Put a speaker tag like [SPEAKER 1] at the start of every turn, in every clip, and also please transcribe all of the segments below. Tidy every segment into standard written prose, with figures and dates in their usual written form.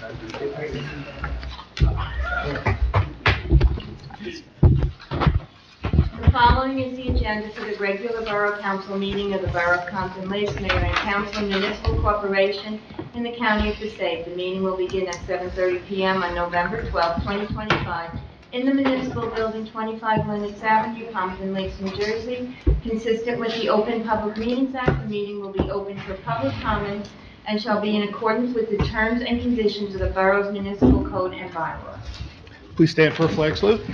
[SPEAKER 1] The following is the agenda for the regular Borough Council meeting of the Borough of Pompton Lakes, Mayor and Council Municipal Corporation in the County of Passaic. The meeting will begin at 7:30 p.m. on November 12, 2025, in the Municipal Building, 25 Lenox Avenue, Pompton Lakes, New Jersey. Consistent with the Open Public Meetings Act, the meeting will be open for public comments and shall be in accordance with the terms and conditions of the Borough's Municipal Code and bylaws.
[SPEAKER 2] Please stand for a flag salute.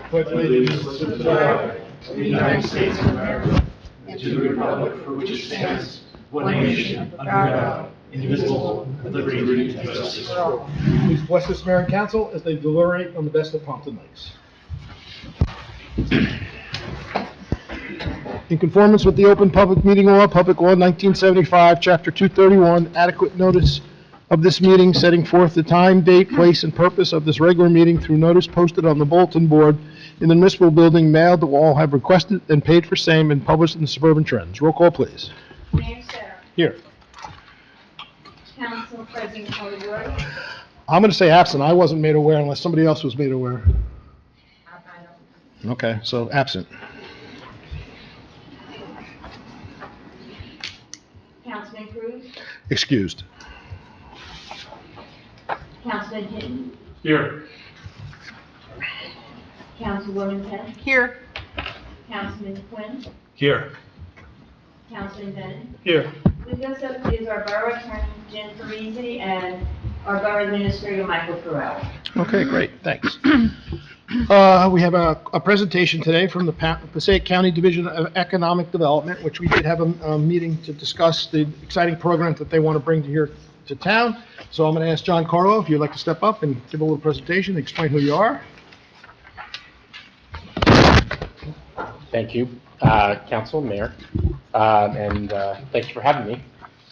[SPEAKER 3] Pledge allegiance to the flag of the United States of America and to the republic for which it stands, one nation, under God, indivisible, with liberty and justice for all.
[SPEAKER 2] Please bless this mayor and council as they deliberate on the best of Pompton Lakes. In conformance with the Open Public Meeting Law, Public Law 1975, Chapter 231, adequate notice of this meeting, setting forth the time, date, place, and purpose of this regular meeting through notice posted on the bulletin board in the municipal building, mailed to all have requested and paid for same, and published in the Suburban Trends. Roll call, please.
[SPEAKER 1] Mayor Sarah.
[SPEAKER 2] Here.
[SPEAKER 1] Council President Collier.
[SPEAKER 2] I'm going to say absent. I wasn't made aware unless somebody else was made aware. Okay, so absent.
[SPEAKER 1] Councilman Cruz.
[SPEAKER 2] Excused.
[SPEAKER 1] Councilman Hinton.
[SPEAKER 3] Here.
[SPEAKER 1] Councilwoman Penn.
[SPEAKER 4] Here.
[SPEAKER 1] Councilman Quinn.
[SPEAKER 3] Here.
[SPEAKER 1] Councilman Bennett.
[SPEAKER 3] Here.
[SPEAKER 1] With us is our Borough Attorney Jen Parisi and our Borough Administrator Michael Farrell.
[SPEAKER 2] Okay, great, thanks. We have a presentation today from the Passaic County Division of Economic Development, which we did have a meeting to discuss the exciting program that they want to bring here to town. So I'm going to ask John Carlo if you'd like to step up and give a little presentation, explain who you are.
[SPEAKER 5] Thank you, Council, Mayor, and thank you for having me.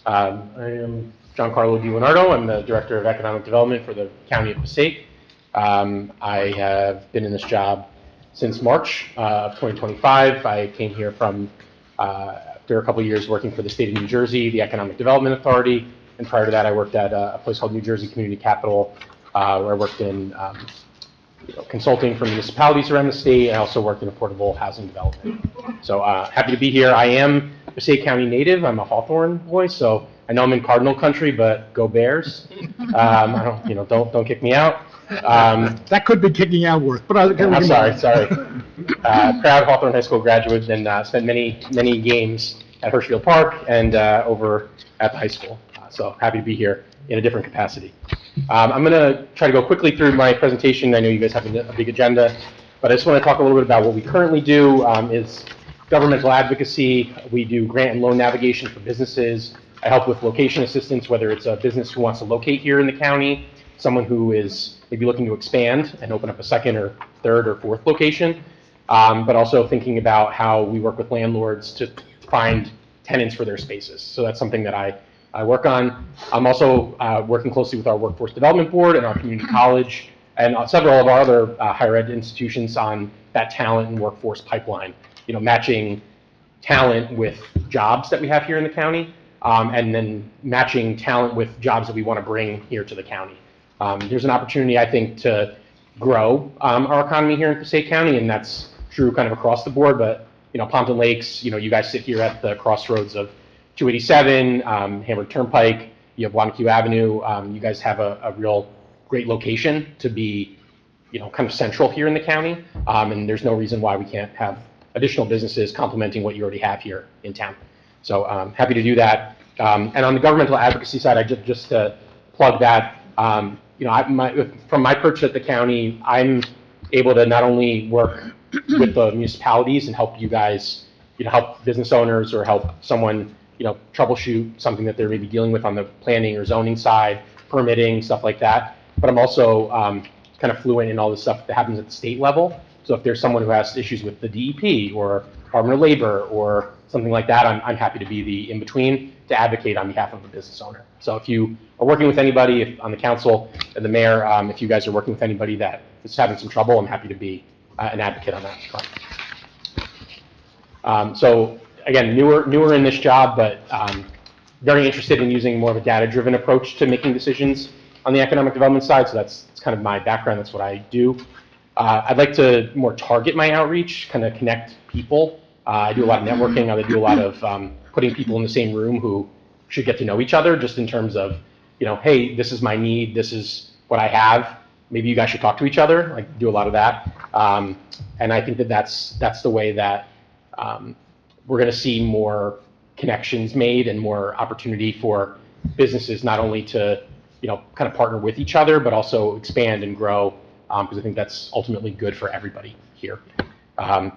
[SPEAKER 5] I am John Carlo DiLeonardo. I'm the Director of Economic Development for the County of Passaic. I have been in this job since March of 2025. I came here from, after a couple of years working for the state of New Jersey, the Economic Development Authority, and prior to that I worked at a place called New Jersey Community Capital, where I worked in consulting for municipalities around the state. I also worked in affordable housing development. So happy to be here. I am a Passaic County native. I'm a Hawthorne boy, so I know I'm in Cardinal country, but go Bears. I don't kick me out.
[SPEAKER 2] That could be kicking out work, but
[SPEAKER 5] I'm sorry. Proud Hawthorne High School graduate, and spent many games at Hirschfield Park and over at the high school. So happy to be here in a different capacity. I'm going to try to go quickly through my presentation. I know you guys have a big agenda, but I just want to talk a little bit about what we currently do. Is governmental advocacy. We do grant and loan navigation for businesses. I help with location assistance, whether it's a business who wants to locate here in the county, someone who is maybe looking to expand and open up a second or third or fourth location, but also thinking about how we work with landlords to find tenants for their spaces. So that's something that I work on. I'm also working closely with our Workforce Development Board and our community college and several of our other higher ed institutions on that talent and workforce pipeline, matching talent with jobs that we have here in the county, and then matching talent with jobs that we want to bring here to the county. There's an opportunity, I think, to grow our economy here in Passaic County, and that's true kind of across the board, but Pompton Lakes, you guys sit here at the crossroads of 287, Hamburg Turnpike, you have Wanacue Avenue. You guys have a real great location to be, kind of central here in the county, and there's no reason why we can't have additional businesses complementing what you already have here in town. So happy to do that. And on the governmental advocacy side, I just to plug that, from my perch at the county, I'm able to not only work with the municipalities and help you guys, help business owners or help someone, troubleshoot something that they're maybe dealing with on the planning or zoning side, permitting, stuff like that. But I'm also kind of fluent in all the stuff that happens at the state level. So if there's someone who has issues with the DEP or Department of Labor or something like that, I'm happy to be the in-between to advocate on behalf of a business owner. So if you are working with anybody on the council and the mayor, if you guys are working with anybody that is having some trouble, I'm happy to be an advocate on that front. So again, newer in this job, but very interested in using more of a data-driven approach to making decisions on the economic development side, so that's kind of my background, that's what I do. I'd like to more target my outreach, kind of connect people. I do a lot of networking, I do a lot of putting people in the same room who should get to know each other, just in terms of, you know, hey, this is my need, this is what I have, maybe you guys should talk to each other, like do a lot of that. And I think that that's the way that we're going to see more connections made and more opportunity for businesses not only to, you know, kind of partner with each other, but also expand and grow, because I think that's ultimately good for everybody here. I'm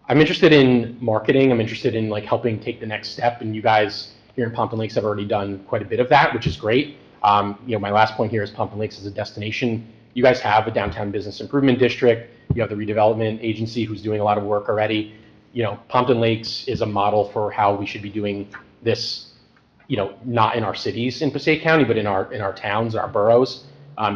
[SPEAKER 5] interested in marketing. I'm interested in like helping take the next step, and you guys here in Pompton Lakes have already done quite a bit of that, which is great. You know, my last point here is Pompton Lakes as a destination. You guys have a downtown business improvement district. You have the redevelopment agency who's doing a lot of work already. You know, Pompton Lakes is a model for how we should be doing this, you know, not in our cities in Passaic County, but in our towns, our boroughs.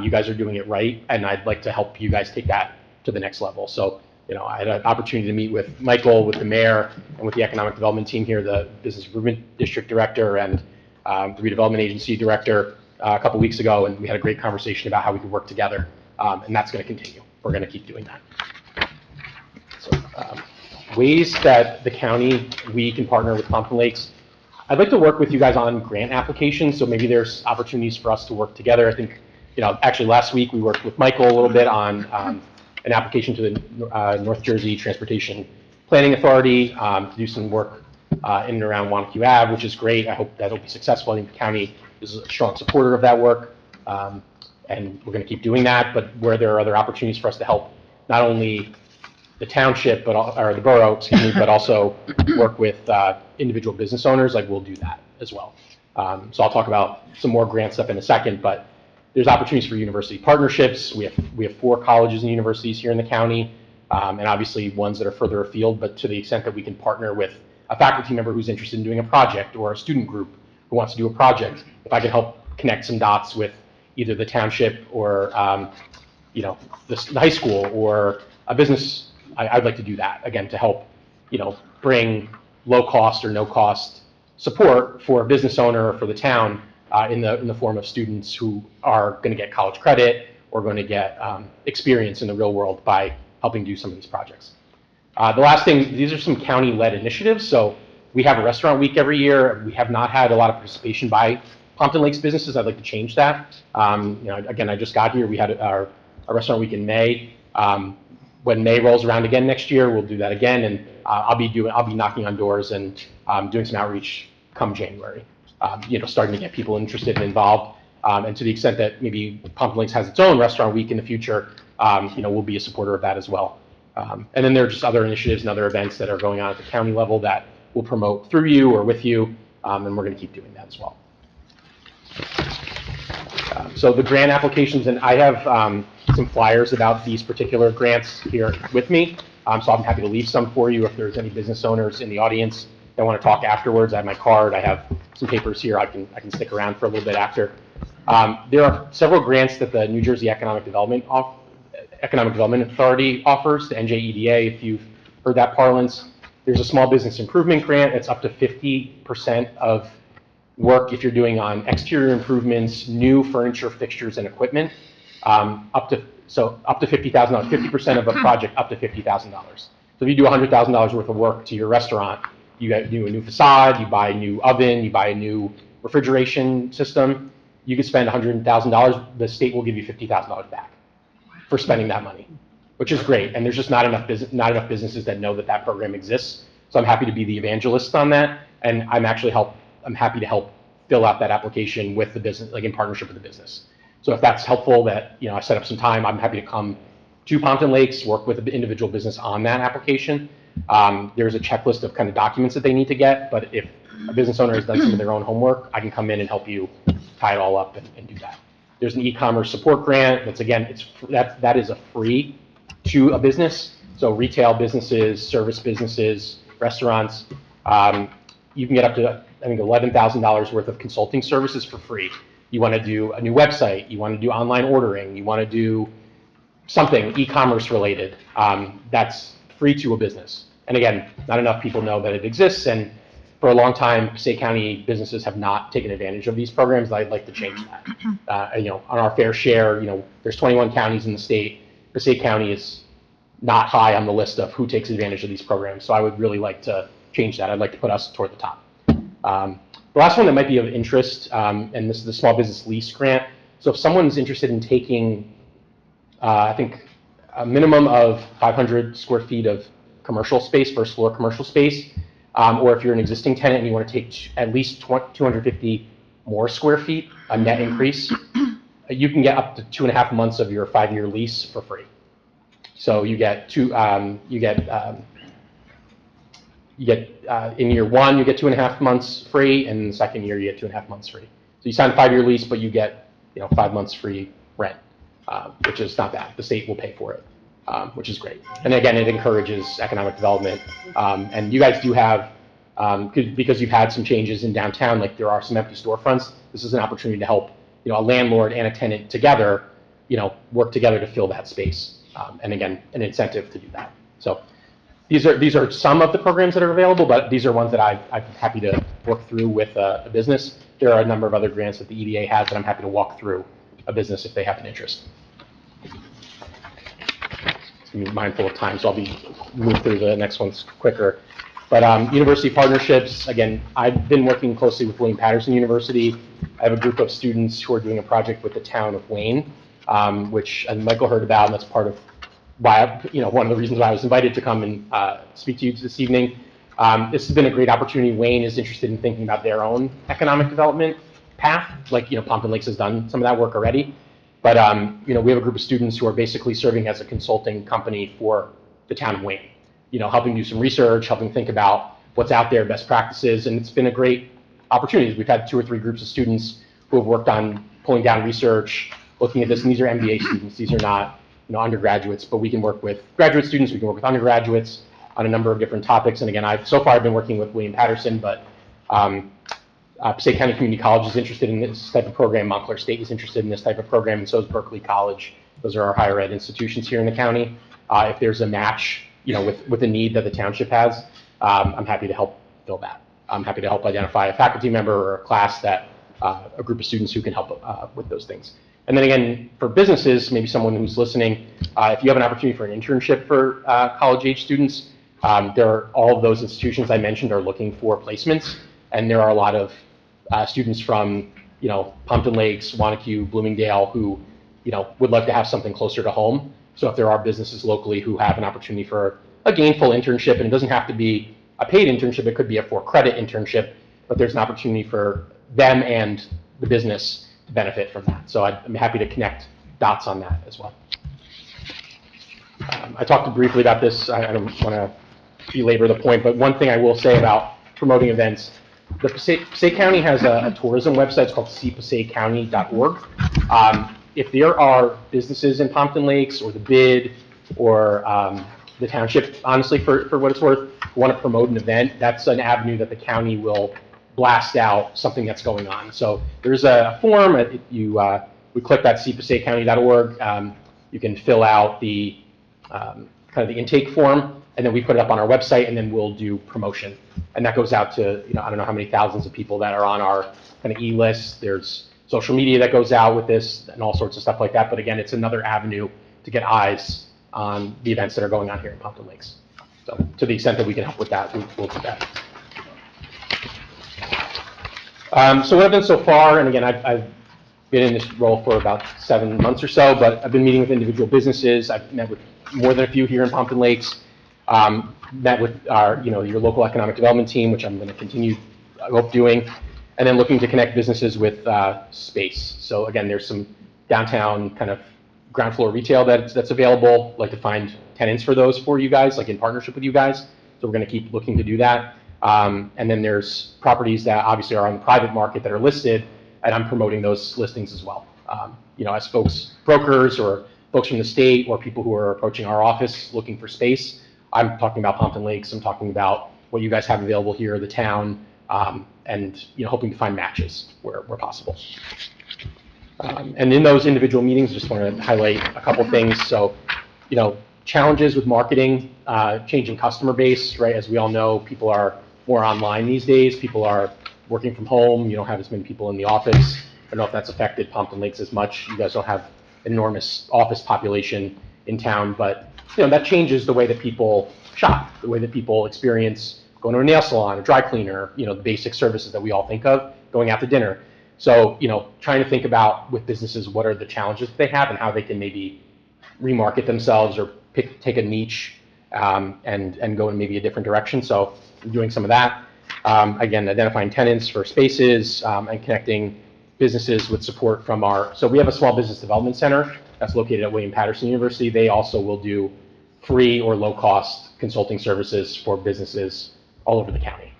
[SPEAKER 5] You guys are doing it right, and I'd like to help you guys take that to the next level. So, you know, I had an opportunity to meet with Michael, with the mayor, and with the economic development team here, the business improvement district director and the redevelopment agency director a couple weeks ago, and we had a great conversation about how we could work together, and that's going to continue. We're going to keep doing that. So, ways that the county, we can partner with Pompton Lakes. I'd like to work with you guys on grant applications, so maybe there's opportunities for us to work together. I think, you know, actually last week we worked with Michael a little bit on an application to the North Jersey Transportation Planning Authority to do some work in and around Wanacue Ave, which is great. I hope that'll be successful. I think the county is a strong supporter of that work, and we're going to keep doing that. But where there are other opportunities for us to help not only the township, or the borough, excuse me, but also work with individual business owners, like we'll do that as well. So I'll talk about some more grant stuff in a second, but there's opportunities for university partnerships. We have 4 colleges and universities here in the county, and obviously ones that are further afield, but to the extent that we can partner with a faculty member who's interested in doing a project, or a student group who wants to do a project, if I can help connect some dots with either the township or you know, the high school or a business, I'd like to do that, again, to help, you know, bring low cost or no cost support for a business owner or for the town in the form of students who are going to get college credit or going to get experience in the real world by helping do some of these projects. The last thing, these are some county-led initiatives. So we have a restaurant week every year. We have not had a lot of participation by Pompton Lakes businesses. I'd like to change that. You know, again, I just got here. We had our restaurant week in May. When May rolls around again next year, we'll do that again, and I'll be knocking on doors and doing some outreach come January. You know, starting to get people interested and involved, and to the extent that maybe Pompton Lakes has its own restaurant week in the future, you know, we'll be a supporter of that as well. And then there are just other initiatives and other events that are going on at the county level that we'll promote through you or with you, and we're going to keep doing that as well. So the grant applications, and I have some flyers about these particular grants here with me, so I'm happy to leave some for you if there's any business owners in the audience that want to talk afterwards. I have my card. I have some papers here. I can stick around for a little bit after. There are several grants that the New Jersey Economic Development Authority offers, the NJEDA, if you've heard that parlance. There's a small business improvement grant. It's up to 50% of work if you're doing on exterior improvements, new furniture, fixtures, and equipment. Up to $50,000, 50% of a project up to $50,000. So if you do $100,000 worth of work to your restaurant, you do a new facade, you buy a new oven, you buy a new refrigeration system, you could spend $100,000, the state will give you $50,000 back for spending that money, which is great. And there's just not enough businesses that know that that program exists. So I'm happy to be the evangelist on that, and I'm happy to help fill out that application with the business, like in partnership with the business. So if that's helpful, that, you know, I set up some time, I'm happy to come to Pompton Lakes, work with the individual business on that application. There's a checklist of kind of documents that they need to get, but if a business owner has done some of their own homework, I can come in and help you tie it all up and do that. There's an e-commerce support grant. That's, again, that is a free to a business. So retail businesses, service businesses, restaurants, you can get up to, I think, $11,000 worth of consulting services for free. You want to do a new website, you want to do online ordering, you want to do something e-commerce related, that's free to a business. And again, not enough people know that it exists, and for a long time, Passaic County businesses have not taken advantage of these programs. I'd like to change that. On our fair share, there's 21 counties in the state. Passaic County is not high on the list of who takes advantage of these programs. So I would really like to change that. I'd like to put us toward the top. The last one that might be of interest, and this is the small business lease grant. So if someone's interested in taking, I think, a minimum of 500 square feet of commercial space, first floor commercial space, or if you're an existing tenant and you want to take at least 250 more square feet, a net increase, you can get up to 2.5 months of your 5-year lease for free. So you get in year one, you get 2.5 months free, and in the second year, you get 2.5 months free. So you sign a 5-year lease, but you get 5 months free rent, which is not bad. The state will pay for it, which is great. And again, it encourages economic development. And you guys do have, because you've had some changes in downtown, like there are some empty storefronts. This is an opportunity to help a landlord and a tenant together, work together to fill that space. And again, an incentive to do that. So these are some of the programs that are available, but these are ones that I'm happy to work through with a business. There are a number of other grants that the EDA has that I'm happy to walk through a business if they have an interest. Be mindful of time, so I'll move through the next ones quicker. But university partnerships, again, I've been working closely with William Patterson University. I have a group of students who are doing a project with the town of Wayne, which Michael heard about, and that's part of why, one of the reasons why I was invited to come and speak to you this evening. This has been a great opportunity. Wayne is interested in thinking about their own economic development path, like Pompton Lakes has done some of that work already. But we have a group of students who are basically serving as a consulting company for the town of Wayne, helping do some research, helping think about what's out there, best practices, and it's been a great opportunity. We've had 2 or 3 groups of students who have worked on pulling down research, looking at this, and these are MBA students. These are not undergraduates, but we can work with graduate students, we can work with undergraduates on a number of different topics. And again, so far I've been working with William Patterson, but Passaic County Community College is interested in this type of program. Montclair State is interested in this type of program, and so is Berkeley College. Those are our higher ed institutions here in the county. If there's a match, with a need that the township has, I'm happy to help fill that. I'm happy to help identify a faculty member or a class that, a group of students who can help with those things. And then again, for businesses, maybe someone who's listening, if you have an opportunity for an internship for college-age students, all of those institutions I mentioned are looking for placements, and there are a lot of students from, Pompton Lakes, Wanacue, Bloomingdale, who, would love to have something closer to home. So if there are businesses locally who have an opportunity for a gainful internship, and it doesn't have to be a paid internship, it could be a for-credit internship, but there's an opportunity for them and the business to benefit from that. So I'm happy to connect dots on that as well. I talked briefly about this. I don't want to belabor the point, but one thing I will say about promoting events, the Passaic County has a tourism website. It's called cpasaiccounty.org. If there are businesses in Pompton Lakes or the BID or the township, honestly, for what it's worth, want to promote an event, that's an avenue that the county will blast out something that's going on. So there's a form. We click that cpasaiccounty.org. You can fill out the kind of the intake form, and then we put it up on our website, and then we'll do promotion. And that goes out to, I don't know how many thousands of people that are on our kind of e-list. There's social media that goes out with this and all sorts of stuff like that. But again, it's another avenue to get eyes on the events that are going on here in Pompton Lakes. So to the extent that we can help with that, we'll do that. So what I've done so far, and again, I've been in this role for about 7 months or so, but I've been meeting with individual businesses. I've met with more than a few here in Pompton Lakes. Met with our, your local economic development team, which I'm going to continue, I hope, doing, and then looking to connect businesses with space. So again, there's some downtown kind of ground floor retail that's available. I'd like to find tenants for those for you guys, like in partnership with you guys. So we're going to keep looking to do that. And then there's properties that obviously are on the private market that are listed, and I'm promoting those listings as well. As brokers or folks from the state or people who are approaching our office looking for space, I'm talking about Pompton Lakes. I'm talking about what you guys have available here, the town, and hoping to find matches where possible. And in those individual meetings, I just want to highlight a couple things. So, challenges with marketing, changing customer base, right? As we all know, people are more online these days. People are working from home. You don't have as many people in the office. I don't know if that's affected Pompton Lakes as much. You guys don't have an enormous office population in town, but that changes the way that people shop, the way that people experience going to a nail salon, a dry cleaner, the basic services that we all think of, going out to dinner. So, trying to think about with businesses, what are the challenges that they have and how they can maybe remarket themselves or take a niche and go in maybe a different direction. So I'm doing some of that. Again, identifying tenants for spaces and connecting businesses with support from so we have a small business development center that's located at William Patterson University. They also will do free or low-cost consulting services for businesses all over the county.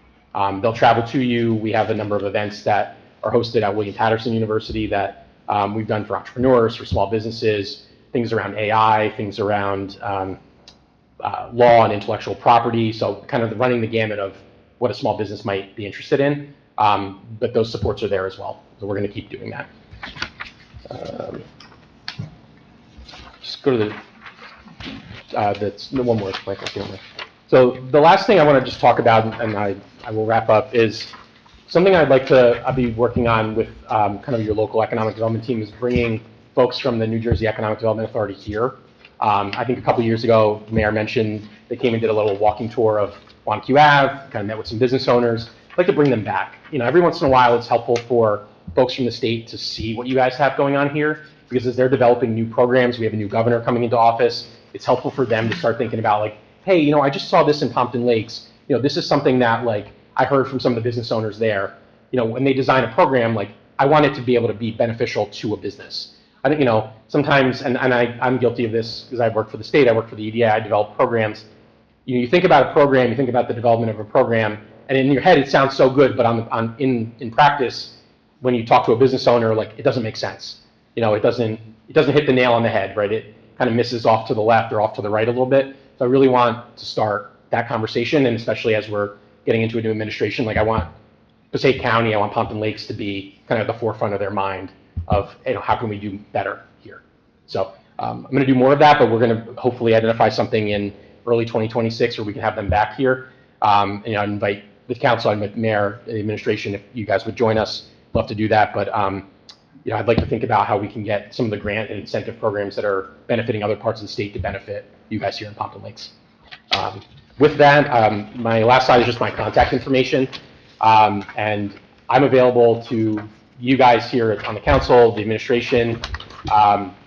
[SPEAKER 5] They'll travel to you. We have a number of events that are hosted at William Patterson University that we've done for entrepreneurs, for small businesses, things around AI, things around law and intellectual property. So kind of running the gamut of what a small business might be interested in. But those supports are there as well. So we're going to keep doing that. Just go to one more, Michael. So the last thing I want to just talk about, and I will wrap up, is something I'll be working on with kind of your local economic development team is bringing folks from the New Jersey Economic Development Authority here. I think a couple years ago, the mayor mentioned they came and did a little walking tour of Wanacue Ave, kind of met with some business owners. I'd like to bring them back. Every once in a while, it's helpful for folks from the state to see what you guys have going on here, because as they're developing new programs, we have a new governor coming into office. It's helpful for them to start thinking about like, hey, I just saw this in Pompton Lakes. This is something that I heard from some of the business owners there. When they design a program, I want it to be able to be beneficial to a business. I think, sometimes, and I'm guilty of this because I work for the state, I work for the EDA, I develop programs. You think about a program, you think about the development of a program, and in your head it sounds so good, but in practice, when you talk to a business owner, it doesn't make sense. It doesn't hit the nail on the head, right? It kind of misses off to the left or off to the right a little bit. So I really want to start that conversation, and especially as we're getting into a new administration, I want Passaic County, I want Pompton Lakes to be kind of at the forefront of their mind of, how can we do better here? So I'm going to do more of that, but we're going to hopefully identify something in early 2026 where we can have them back here. And I invite the council, I invite the mayor, the administration, if you guys would join us, love to do that. But I'd like to think about how we can get some of the grant and incentive programs that are benefiting other parts of the state to benefit you guys here in Pompton Lakes. With that, my last slide is just my contact information. And I'm available to you guys here on the council, the administration,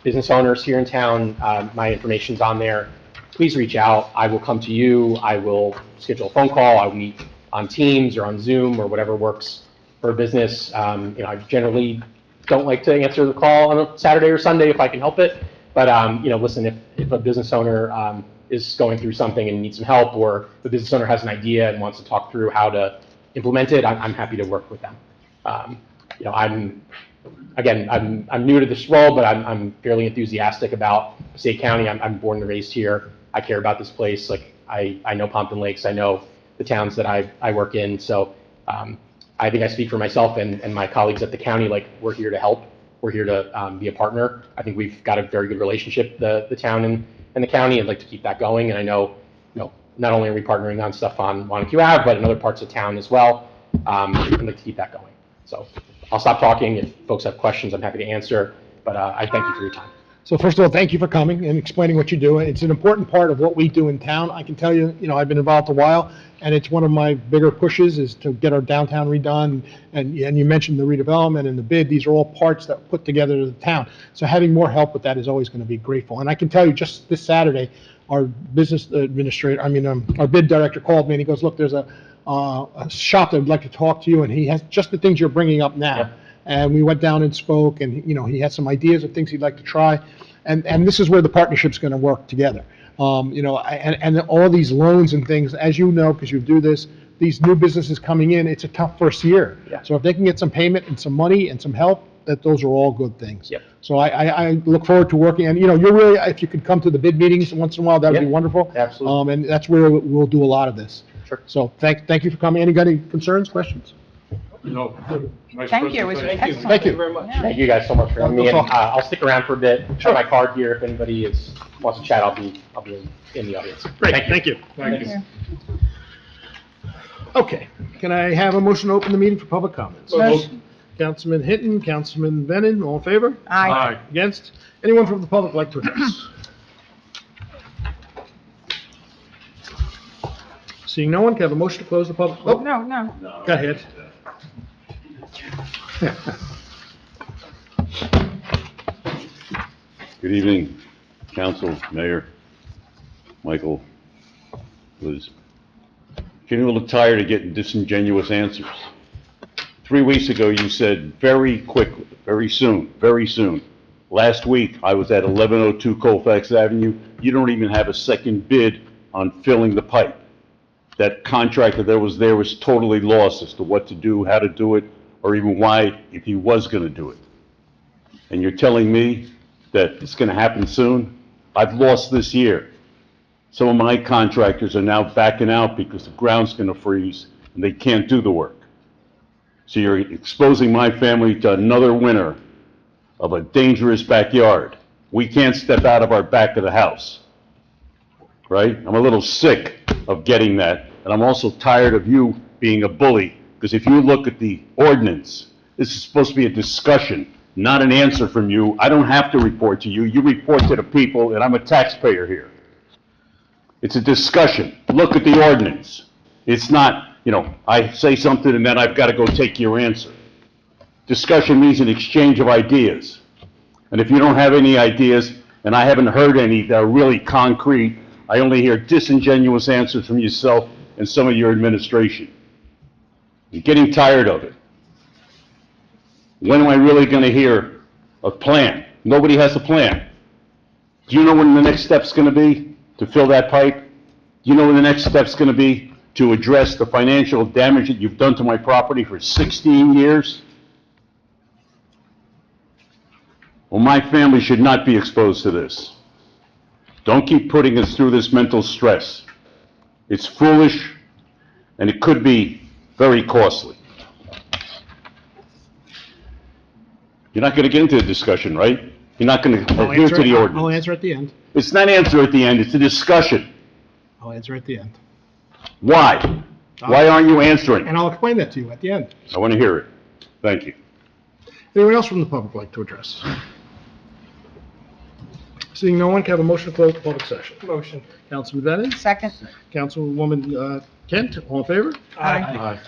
[SPEAKER 5] business owners here in town. My information's on there. Please reach out. I will come to you. I will schedule a phone call. I'll meet on Teams or on Zoom or whatever works for a business. I generally don't like to answer the call on a Saturday or Sunday if I can help it. But, listen, if a business owner is going through something and needs some help, or the business owner has an idea and wants to talk through how to implement it, I'm happy to work with them. I'm new to this role, but I'm fairly enthusiastic about Passaic County. I'm born and raised here. I care about this place. I know Pompton Lakes. I know the towns that I work in. So I think I speak for myself and my colleagues at the county. We're here to help. We're here to be a partner. I think we've got a very good relationship, the town and the county. I'd like to keep that going. And I know, not only are we partnering on stuff on Wanacue Ave, but in other parts of town as well. I'd like to keep that going. So I'll stop talking. If folks have questions, I'm happy to answer. But I thank you for your time.
[SPEAKER 2] So first of all, thank you for coming and explaining what you do. It's an important part of what we do in town. I can tell you, I've been involved a while, and it's one of my bigger pushes is to get our downtown redone. And you mentioned the redevelopment and the bid. These are all parts that put together the town. So having more help with that is always going to be grateful. And I can tell you, just this Saturday, our business administrator, our bid director called me and he goes, look, there's a shop that would like to talk to you, and he has just the things you're bringing up now. Yeah. And we went down and spoke, and he had some ideas of things he'd like to try, and this is where the partnership's going to work together. And all these loans and things, as you know, because you do this, these new businesses coming in, it's a tough first year. Yeah. So if they can get some payment and some money and some help, those are all good things. Yep. So I look forward to working, and you're really, if you could come to the bid meetings once in a while, that would be wonderful.
[SPEAKER 5] Absolutely.
[SPEAKER 2] And that's where we'll do a lot of this.
[SPEAKER 5] Sure.
[SPEAKER 2] So thank you for coming. Any concerns, questions?
[SPEAKER 3] No. Nice
[SPEAKER 4] Thank you. It was
[SPEAKER 3] presentation.
[SPEAKER 4] excellent.
[SPEAKER 2] Thank you very much.
[SPEAKER 4] Yeah.
[SPEAKER 5] Thank you guys so much for having me. And I'll stick around for a bit. Sure. I have my card here. If anybody wants to chat, I'll be in the audience.
[SPEAKER 2] Great. Thank you.
[SPEAKER 3] Thank you.
[SPEAKER 2] Okay, can I have a motion to open the meeting for public comments?
[SPEAKER 3] Motion.
[SPEAKER 2] Councilman Hinton, Councilman Venon, all in favor?
[SPEAKER 3] Aye.
[SPEAKER 2] Against? Anyone from the public like to address? Seeing no one, can I have a motion to close the public? Oh,
[SPEAKER 3] No.
[SPEAKER 2] go ahead.
[SPEAKER 4] Good evening, council, mayor, Michael. Was getting a little tired of getting disingenuous answers. 3 weeks ago, you said very quickly, very soon. Last week, I was at 1102 Colfax Avenue. You don't even have a second bid on filling the pipe. That contractor that was there was totally lost as to what to do, how to do it, or even why, if he was going to do it. And you're telling me that it's going to happen soon? I've lost this year. Some of my contractors are now backing out because the ground's going to freeze and they can't do the work. So you're exposing my family to another winter of a dangerous backyard. We can't step out of our back of the house, right? I'm a little sick of getting that, and I'm also tired of you being a bully, because if you look at the ordinance, this is supposed to be a discussion, not an answer from you. I don't have to report to you. You report to the people, and I'm a taxpayer here. It's a discussion. Look at the ordinance. It's not, I say something and then I've got to go take your answer. Discussion means an exchange of ideas. And if you don't have any ideas, and I haven't heard any that are really concrete, I only hear disingenuous answers from yourself and some of your administration. I'm getting tired of it. When am I really going to hear a plan? Nobody has a plan. Do you know when the next step's going to be to fill that pipe? Do you know when the next step's going to be to address the financial damage that you've done to my property for 16 years? Well, my family should not be exposed to this. Don't keep putting us through this mental stress. It's foolish, and it could be very costly. You're not going to get into the discussion, right? You're not going to adhere to the ordinance.
[SPEAKER 2] I'll answer at the end.
[SPEAKER 4] It's not answer at the end, it's a discussion.
[SPEAKER 2] I'll answer at the end.
[SPEAKER 4] Why? Why aren't you answering?
[SPEAKER 2] And I'll explain that to you at the end.
[SPEAKER 4] I want to hear it. Thank you.
[SPEAKER 2] Anyone else from the public like to address? Seeing no one, can I have a motion to close the public session?
[SPEAKER 3] Motion.
[SPEAKER 2] Councilman Venon,
[SPEAKER 3] Second.
[SPEAKER 2] Councilwoman Kent, all in favor?
[SPEAKER 3] Aye.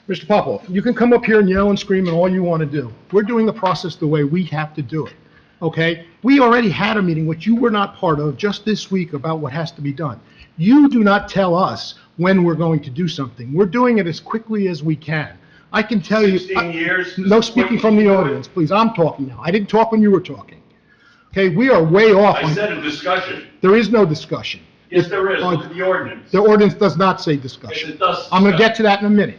[SPEAKER 2] Mr. Popov, you can come up here and yell and scream and all you want to do. We're doing the process the way we have to do it, okay? We already had a meeting, which you were not part of, just this week about what has to be done. You do not tell us when we're going to do something. We're doing it as quickly as we can. I can tell you...
[SPEAKER 4] 16 years?
[SPEAKER 2] No speaking from the audience, please. I'm talking now. I didn't talk when you were talking. Okay, we are way off.
[SPEAKER 4] I said a discussion.
[SPEAKER 2] There is no discussion.
[SPEAKER 4] Yes, there is. Look at the ordinance.
[SPEAKER 2] The ordinance does not say discussion.
[SPEAKER 4] Yes, it does.
[SPEAKER 2] I'm going to get to that in a minute.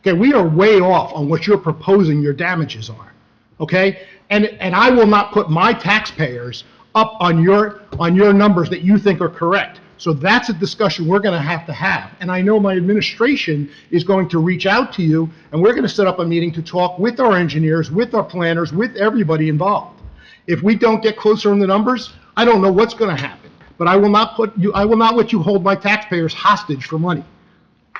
[SPEAKER 2] Okay, we are way off on what you're proposing your damages are, okay? And I will not put my taxpayers up on your numbers that you think are correct. So that's a discussion we're going to have. And I know my administration is going to reach out to you, and we're going to set up a meeting to talk with our engineers, with our planners, with everybody involved. If we don't get closer in the numbers, I don't know what's going to happen. But I will not let you hold my taxpayers hostage for money.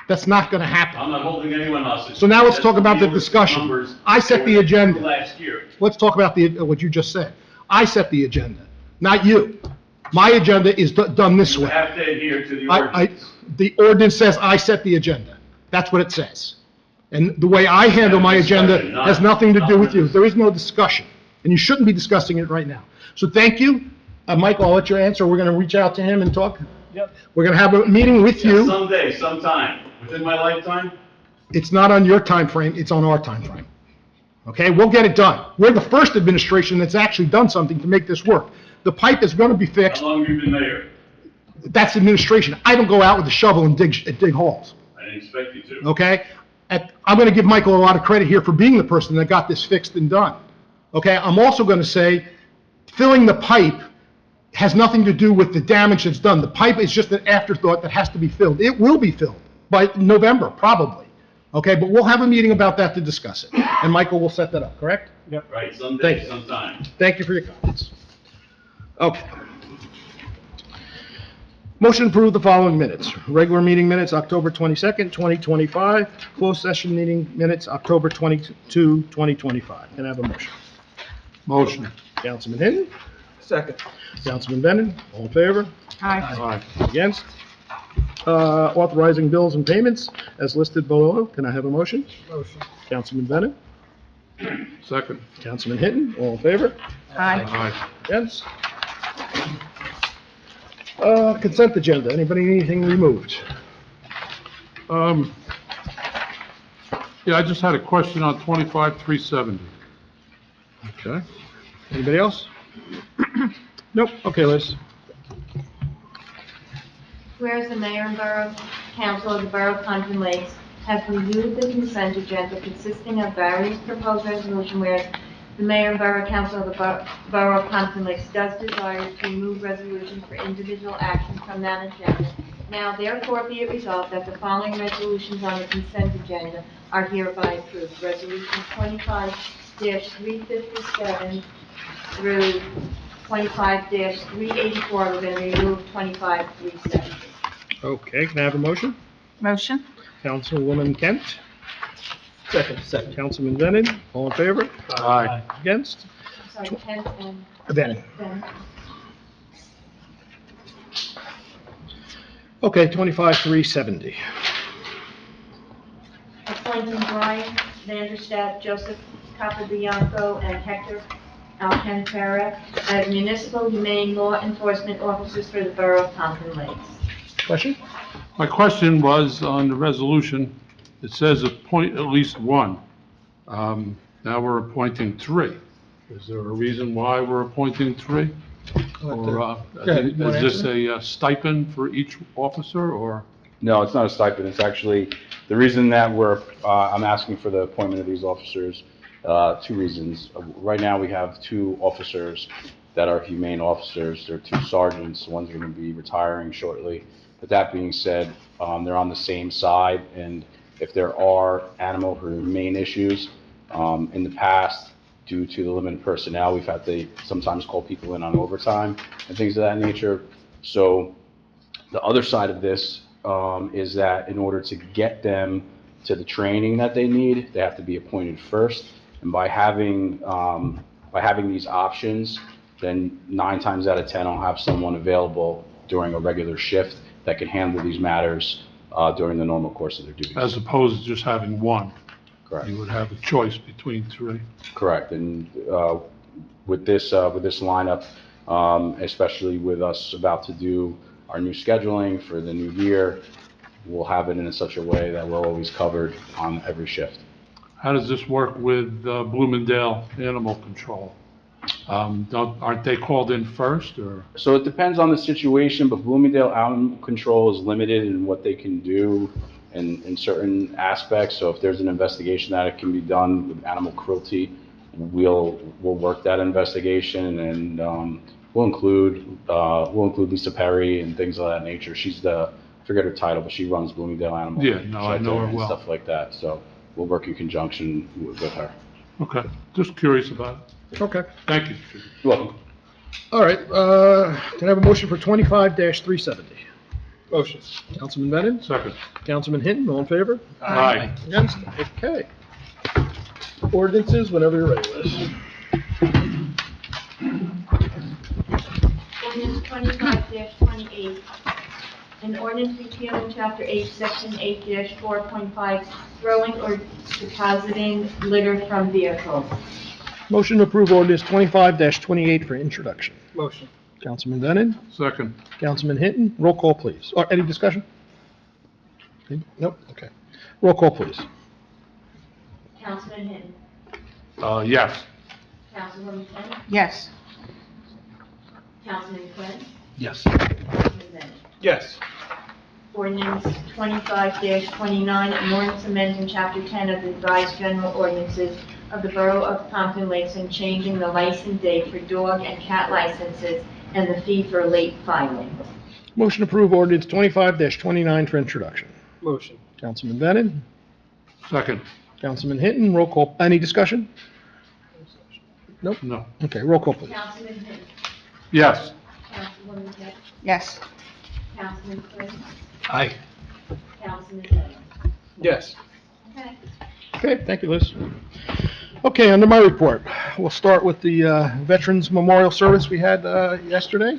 [SPEAKER 2] That's not going to happen.
[SPEAKER 4] I'm not holding anyone hostage.
[SPEAKER 2] So now let's talk about the discussion. I set the agenda.
[SPEAKER 4] Last year.
[SPEAKER 2] Let's talk about what you just said. I set the agenda, not you. My agenda is done this
[SPEAKER 4] You
[SPEAKER 2] way.
[SPEAKER 4] have to adhere to the ordinance.
[SPEAKER 2] The ordinance says I set the agenda. That's what it says. And the way I handle my agenda has nothing to do with you. There is no discussion, and you shouldn't be discussing it right now. So thank you. Michael, I'll let you answer. We're going to reach out to him and talk.
[SPEAKER 3] Yep.
[SPEAKER 2] We're going to have a meeting with
[SPEAKER 4] Yeah,
[SPEAKER 2] you.
[SPEAKER 4] someday, sometime, within my lifetime.
[SPEAKER 2] It's not on your time frame. It's on our time frame. Okay, we'll get it done. We're the first administration that's actually done something to make this work. The pipe is going to be fixed.
[SPEAKER 4] How long have you been mayor?
[SPEAKER 2] That's administration. I don't go out with a shovel and dig holes.
[SPEAKER 4] I didn't expect you to.
[SPEAKER 2] Okay? I'm going to give Michael a lot of credit here for being the person that got this fixed and done. Okay? I'm also going to say filling the pipe has nothing to do with the damage that's done. The pipe is just an afterthought that has to be filled. It will be filled by November, probably. Okay? But we'll have a meeting about that to discuss it. And Michael will set that up, correct?
[SPEAKER 4] Right,
[SPEAKER 2] Thank
[SPEAKER 4] someday,
[SPEAKER 2] you.
[SPEAKER 4] sometime.
[SPEAKER 2] Thank you for your comments. Okay. Motion to approve the following minutes. Regular meeting minutes, October 22nd, 2025. Closed session meeting minutes, October 22, 2025. Can I have a motion?
[SPEAKER 3] Motion.
[SPEAKER 2] Councilman Hinton?
[SPEAKER 3] Second.
[SPEAKER 2] Councilman Bennett? All in favor?
[SPEAKER 3] Aye.
[SPEAKER 2] Against? Authorizing bills and payments as listed below. Can I have a motion?
[SPEAKER 3] Motion.
[SPEAKER 2] Councilman Bennett?
[SPEAKER 3] Second.
[SPEAKER 2] Councilman Hinton? All in favor?
[SPEAKER 3] Aye.
[SPEAKER 2] Against? Consent agenda. Anybody need anything removed?
[SPEAKER 3] Yeah, I just had a question on 25-370.
[SPEAKER 2] Okay. Anybody else? Nope. Okay, Liz.
[SPEAKER 1] Whereas the mayor and borough council of the Borough of Pompton Lakes have reviewed the consent agenda consisting of various proposed resolutions, whereas the mayor and borough council of the Borough of Pompton Lakes does desire to remove resolutions for individual action from that agenda. Now therefore be it resolved that the following resolutions on the consent agenda are hereby approved. Resolution 25-357 through 25-384, we're going to remove 25-370.
[SPEAKER 2] Okay, can I have a motion?
[SPEAKER 6] Motion?
[SPEAKER 2] Councilwoman Kent? Second. Councilman Bennett? All in favor?
[SPEAKER 3] Aye.
[SPEAKER 2] Against?
[SPEAKER 1] I'm sorry, Kent and
[SPEAKER 2] Bennett.
[SPEAKER 1] Ben.
[SPEAKER 2] Okay, 25-370.
[SPEAKER 1] Appointing Brian Vanderstadt, Joseph Capabianco, and Hector Alcantara as municipal humane law enforcement officers for the Borough of Pompton Lakes.
[SPEAKER 2] Question?
[SPEAKER 3] My question was on the resolution, it says appoint at least one. Now we're appointing three. Is there a reason why we're appointing three? Or is this a stipend for each officer, or?
[SPEAKER 7] No, it's not a stipend. It's actually, the reason that I'm asking for the appointment of these officers, two reasons. Right now, we have two officers that are humane officers. They're two sergeants. One's going to be retiring shortly. But that being said, they're on the same side, and if there are animal or humane issues, in the past, due to the limited personnel, we've had to sometimes call people in on overtime and things of that nature. So the other side of this is that in order to get them to the training that they need, they have to be appointed first. And by having these options, then 9 times out of 10, I'll have someone available during a regular shift that can handle these matters during the normal course of their duties.
[SPEAKER 3] As opposed to just having one?
[SPEAKER 7] Correct.
[SPEAKER 3] You would have a choice between three?
[SPEAKER 7] Correct. And with this lineup, especially with us about to do our new scheduling for the new year, we'll have it in such a way that we're always covered on every shift.
[SPEAKER 3] How does this work with Bloomingdale Animal Control? Aren't they called in first, or?
[SPEAKER 7] So it depends on the situation, but Bloomingdale Animal Control is limited in what they can do in certain aspects. So if there's an investigation that it can be done with animal cruelty, we'll work that investigation, and we'll include Lisa Perry and things of that nature. She's I forget her title, but she runs Bloomingdale Animal
[SPEAKER 3] Yeah, no, I know her
[SPEAKER 7] and
[SPEAKER 3] well.
[SPEAKER 7] stuff like that. So we'll work in conjunction with her.
[SPEAKER 3] Okay, just curious about it.
[SPEAKER 2] Okay.
[SPEAKER 3] Thank you.
[SPEAKER 7] You're welcome.
[SPEAKER 2] All right, can I have a motion for 25-370?
[SPEAKER 3] Motion.
[SPEAKER 2] Councilman Bennett?
[SPEAKER 3] Second.
[SPEAKER 2] Councilman Hinton? All in favor?
[SPEAKER 3] Aye.
[SPEAKER 2] Against? Okay. Ordinances, whenever you're ready, Liz.
[SPEAKER 1] Ordinance 25-28, an ordinance repealing Chapter 8, Section 8-4.5, throwing or depositing litter from vehicles.
[SPEAKER 2] Motion to approve ordinance 25-28 for introduction.
[SPEAKER 3] Motion.
[SPEAKER 2] Councilman Bennett?
[SPEAKER 3] Second.
[SPEAKER 2] Councilman Hinton? Roll call, please. Or any discussion? Nope, okay. Roll call, please.
[SPEAKER 1] Councilman Hinton.
[SPEAKER 3] Yes.
[SPEAKER 1] Councilwoman Kent.
[SPEAKER 6] Yes.
[SPEAKER 1] Councilman Quinn.
[SPEAKER 3] Yes.
[SPEAKER 1] Councilman Bennett.
[SPEAKER 3] Yes.
[SPEAKER 1] Ordinance 25-29, an ordinance amending Chapter 10 of the revised general ordinances of the Borough of Pompton Lakes and changing the license date for dog and cat licenses and the fee for late filing.
[SPEAKER 2] Motion to approve ordinance 25-29 for introduction.
[SPEAKER 3] Motion.
[SPEAKER 2] Councilman Bennett?
[SPEAKER 3] Second.
[SPEAKER 2] Councilman Hinton? Roll call. Any discussion? Nope.
[SPEAKER 3] No.
[SPEAKER 2] Okay, roll call, please.
[SPEAKER 1] Councilman Hinton.
[SPEAKER 3] Yes.
[SPEAKER 1] Councilwoman Kent.
[SPEAKER 6] Yes.
[SPEAKER 1] Councilman Quinn,
[SPEAKER 2] Aye.
[SPEAKER 1] Councilman Day.
[SPEAKER 2] Yes.
[SPEAKER 1] Okay.
[SPEAKER 2] Okay, thank you, Liz. Okay, under my report, we'll start with the Veterans Memorial Service we had yesterday.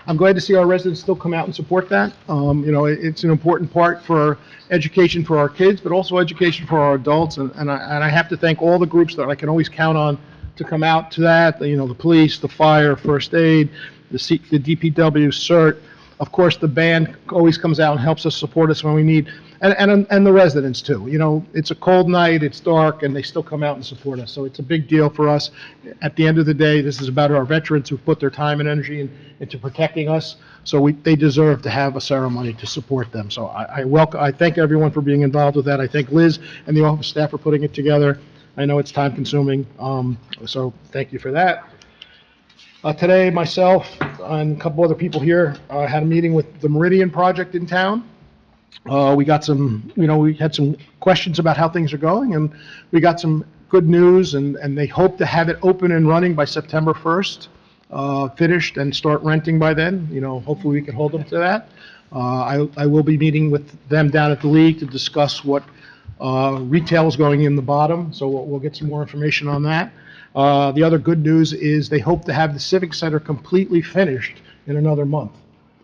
[SPEAKER 2] I'm glad to see our residents still come out and support that. It's an important part for education for our kids, but also education for our adults. And I have to thank all the groups that I can always count on to come out to that. The police, the fire, first aid, the DPW, CERT. Of course, the band always comes out and helps us support us when we need, and the residents too. It's a cold night, it's dark, and they still come out and support us. So it's a big deal for us. At the end of the day, this is about our veterans who put their time and energy into protecting us. So they deserve to have a ceremony to support them. So I thank everyone for being involved with that. I thank Liz and the office staff for putting it together. I know it's time consuming, so thank you for that. Today, myself and a couple other people here had a meeting with the Meridian Project in town. We got we had some questions about how things are going, and we got some good news, and they hope to have it open and running by September 1st, finished and start renting by then. Hopefully we can hold them to that. I will be meeting with them down at the league to discuss what retail is going in the bottom, so we'll get some more information on that. The other good news is they hope to have the Civic Center completely finished in another month.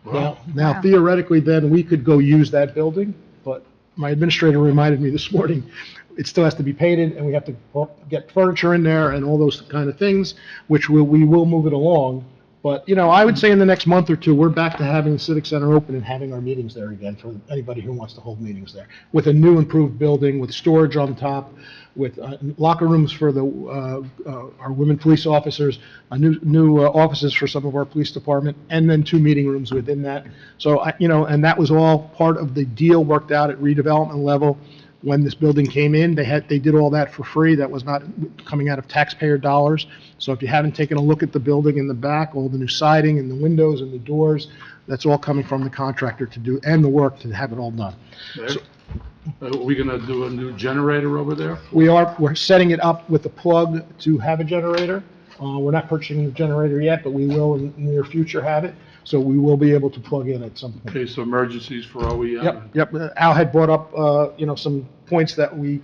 [SPEAKER 2] Now theoretically, then, we could go use that building, but my administrator reminded me this morning, it still has to be painted, and we have to get furniture in there and all those kind of things, which we will move it along. But, I would say in the next month or two, we're back to having the Civic Center open and having our meetings there again for anybody who wants to hold meetings there, with a new improved building, with storage on top, with locker rooms for our women police officers, new offices for some of our police department, and then 2 meeting rooms within that. So, and that was all part of the deal worked out at redevelopment level. When this building came in, they did all that for free. That was not coming out of taxpayer dollars. So if you haven't taken a look at the building in the back, all the new siding and the windows and the doors, that's all coming from the contractor to do, and the work to have it all done. So,
[SPEAKER 3] Are we gonna do a new generator over there?
[SPEAKER 2] we're setting it up with a plug to have a generator. We're not purchasing the generator yet, but we will in the near future have it. So we will be able to plug in at some point.
[SPEAKER 3] Okay, so emergencies for OEM?
[SPEAKER 2] Yep. Al had brought up, some points that we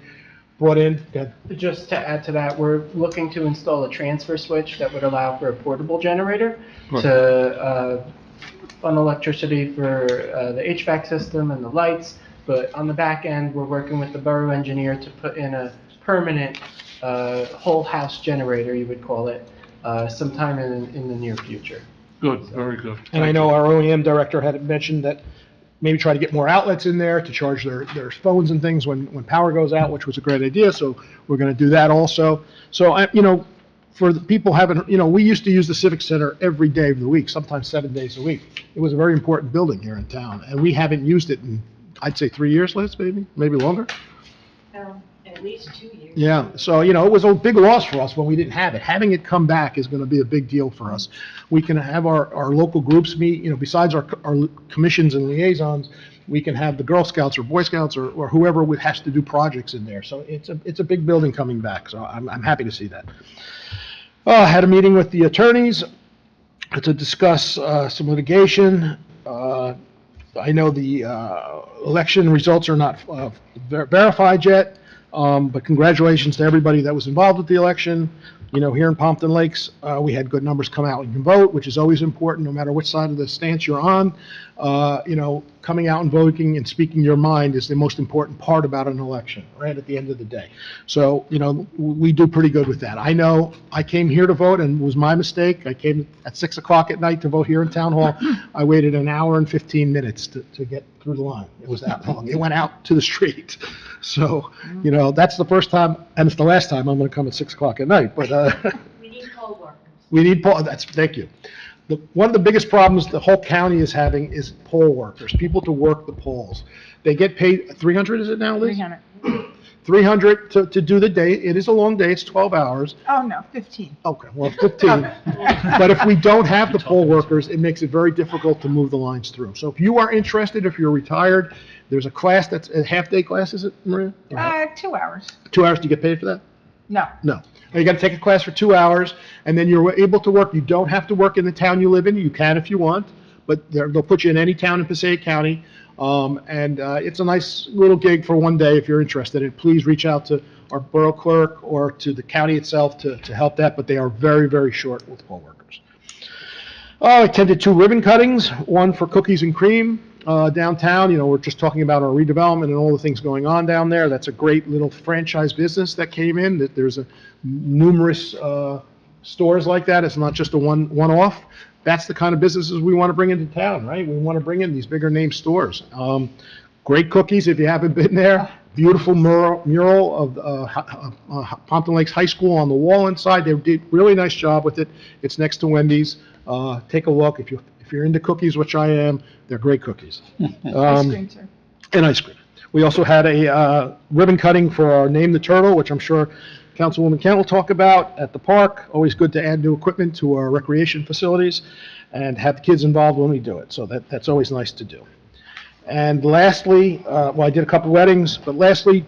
[SPEAKER 2] brought in. Go ahead.
[SPEAKER 6] Just to add to that, we're looking to install a transfer switch that would allow for a portable generator to fund electricity for the HVAC system and the lights. But on the back end, we're working with the borough engineer to put in a permanent whole house generator, you would call it, sometime in the near future.
[SPEAKER 3] Good, very good.
[SPEAKER 2] And I know our OEM director had mentioned that maybe try to get more outlets in there to charge their phones and things when power goes out, which was a great idea. So we're going to do that also. So, for the people having, we used to use the Civic Center every day of the week, sometimes 7 days a week. It was a very important building here in town, and we haven't used it in, I'd say, 3 years, Liz, maybe longer.
[SPEAKER 1] At least 2 years.
[SPEAKER 2] Yeah, so, it was a big loss for us when we didn't have it. Having it come back is going to be a big deal for us. We can have our local groups meet, besides our commissions and liaisons, we can have the Girl Scouts or Boy Scouts or whoever has to do projects in there. So it's a big building coming back, so I'm happy to see that. I had a meeting with the attorneys to discuss some litigation. I know the election results are not verified yet. But congratulations to everybody that was involved with the election. Here in Pompton Lakes, we had good numbers come out and can vote, which is always important, no matter which side of the stance you're on. Coming out and voting and speaking your mind is the most important part about an election, right, at the end of the day. So, we do pretty good with that. I know I came here to vote, and it was my mistake. I came at 6 o'clock at night to vote here in Town Hall. I waited an hour and 15 minutes to get through the line. It was that long. It went out to the street. So, that's the first time, and it's the last time I'm going to come at 6 o'clock at night, but,
[SPEAKER 1] We need poll workers.
[SPEAKER 2] we need thank you. One of the biggest problems the whole county is having is poll workers, people to work the polls. They get paid, 300 is it now, Liz?
[SPEAKER 8] 300.
[SPEAKER 2] 300 to do the day. It is a long day, it's 12 hours.
[SPEAKER 8] Oh, no, 15.
[SPEAKER 2] Okay, well, 15. But if we don't have the poll workers, it makes it very difficult to move the lines through. So if you are interested, if you're retired, there's a class that's a half-day class, is it, Maria?
[SPEAKER 8] 2 hours.
[SPEAKER 2] 2 hours, do you get paid for that?
[SPEAKER 8] No.
[SPEAKER 2] No. You got to take a class for 2 hours, and then you're able to work. You don't have to work in the town you live in. You can if you want, but they'll put you in any town in Passaic County. And it's a nice little gig for one day if you're interested. And please reach out to our borough clerk or to the county itself to help that, but they are very, very short with poll workers. I attended 2 ribbon cuttings, one for Cookies and Cream downtown. You know, we're just talking about our redevelopment and all the things going on down there. That's a great little franchise business that came in. There's numerous stores like that. It's not just a one-off. That's the kind of businesses we want to bring into town, right? We want to bring in these bigger name stores. Great cookies if you haven't been there. Beautiful mural of Pompton Lakes High School on the wall inside. They did a really nice job with it. It's next to Wendy's. Take a look. If you're into cookies, which I am, they're great cookies.
[SPEAKER 8] Ice cream, sir.
[SPEAKER 2] And ice cream. We also had a ribbon cutting for our Name the Turtle, which I'm sure Councilwoman Kent will talk about at the park. Always good to add new equipment to our recreation facilities and have the kids involved when we do it. So that's always nice to do. And lastly, well, I did a couple weddings, but lastly,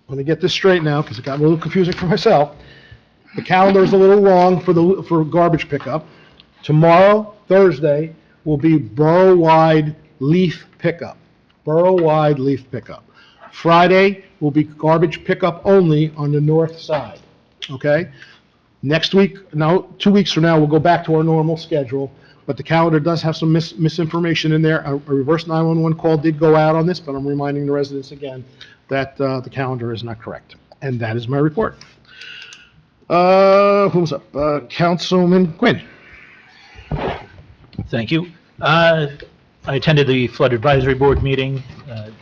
[SPEAKER 2] let me get this straight now because it got a little confusing for myself. The calendar is a little long for garbage pickup. Tomorrow, Thursday, will be borough-wide leaf pickup. Borough-wide leaf pickup. Friday will be garbage pickup only on the north side, okay? Next week, no, 2 weeks from now, we'll go back to our normal schedule, but the calendar does have some misinformation in there. A reverse 911 call did go out on this, but I'm reminding the residents again that the calendar is not correct. And that is my report. Who's up? Councilman Quinn.
[SPEAKER 9] Thank you. I attended the Flood Advisory Board meeting.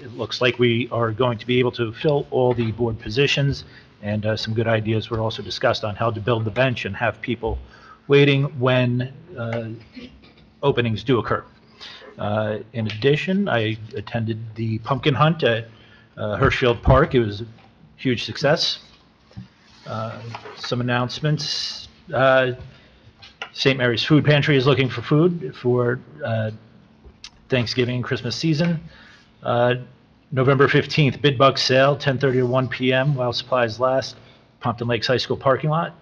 [SPEAKER 9] It looks like we are going to be able to fill all the board positions, and some good ideas were also discussed on how to build the bench and have people waiting when openings do occur. In addition, I attended the pumpkin hunt at Hirschfield Park. It was a huge success. Some announcements. St. Mary's Food Pantry is looking for food for Thanksgiving and Christmas season. November 15th, bid bug sale, 10:30 to 1 p.m. while supplies last, Pompton Lakes High School parking lot.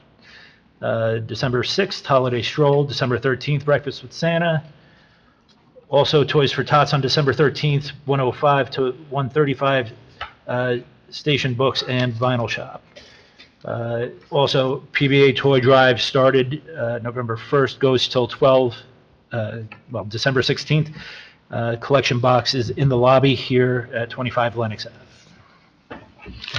[SPEAKER 9] December 6th, holiday stroll. December 13th, breakfast with Santa. Also, Toys for Tots on December 13th, 1:05 to 1:35, station books and vinyl shop. Also, PBA Toy Drive started November 1st, goes till December 16th. Collection box is in the lobby here at 25 Lenox Ave.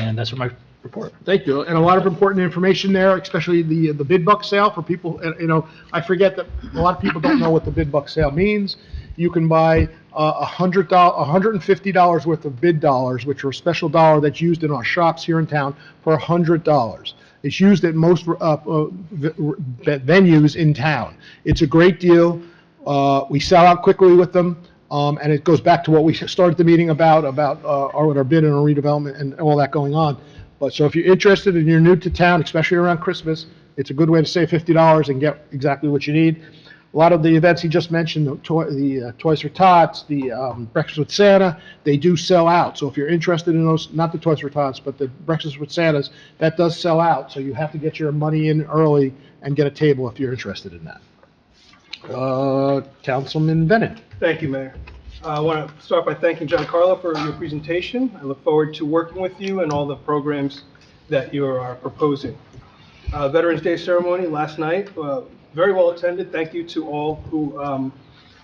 [SPEAKER 9] And that's my report.
[SPEAKER 2] Thank you. And a lot of important information there, especially the bid buck sale for people. And, you know, I forget that a lot of people don't know what the bid buck sale means. You can buy $150 worth of bid dollars, which are a special dollar that's used in our shops here in town for $100. It's used at most venues in town. It's a great deal. We sell out quickly with them. And it goes back to what we started the meeting about our bid and our redevelopment and all that going on. But so if you're interested and you're new to town, especially around Christmas, it's a good way to save $50 and get exactly what you need. A lot of the events he just mentioned, the Toys for Tots, the Breakfast with Santa, they do sell out. So if you're interested in those, not the Toys for Tots, but the Breakfast with Santas, that does sell out. So you have to get your money in early and get a table if you're interested in that. Councilman Bennett.
[SPEAKER 10] Thank you, Mayor. I want to start by thanking John Carlo for your presentation. I look forward to working with you and all the programs that you are proposing. Veterans Day ceremony last night, very well attended. Thank you to all who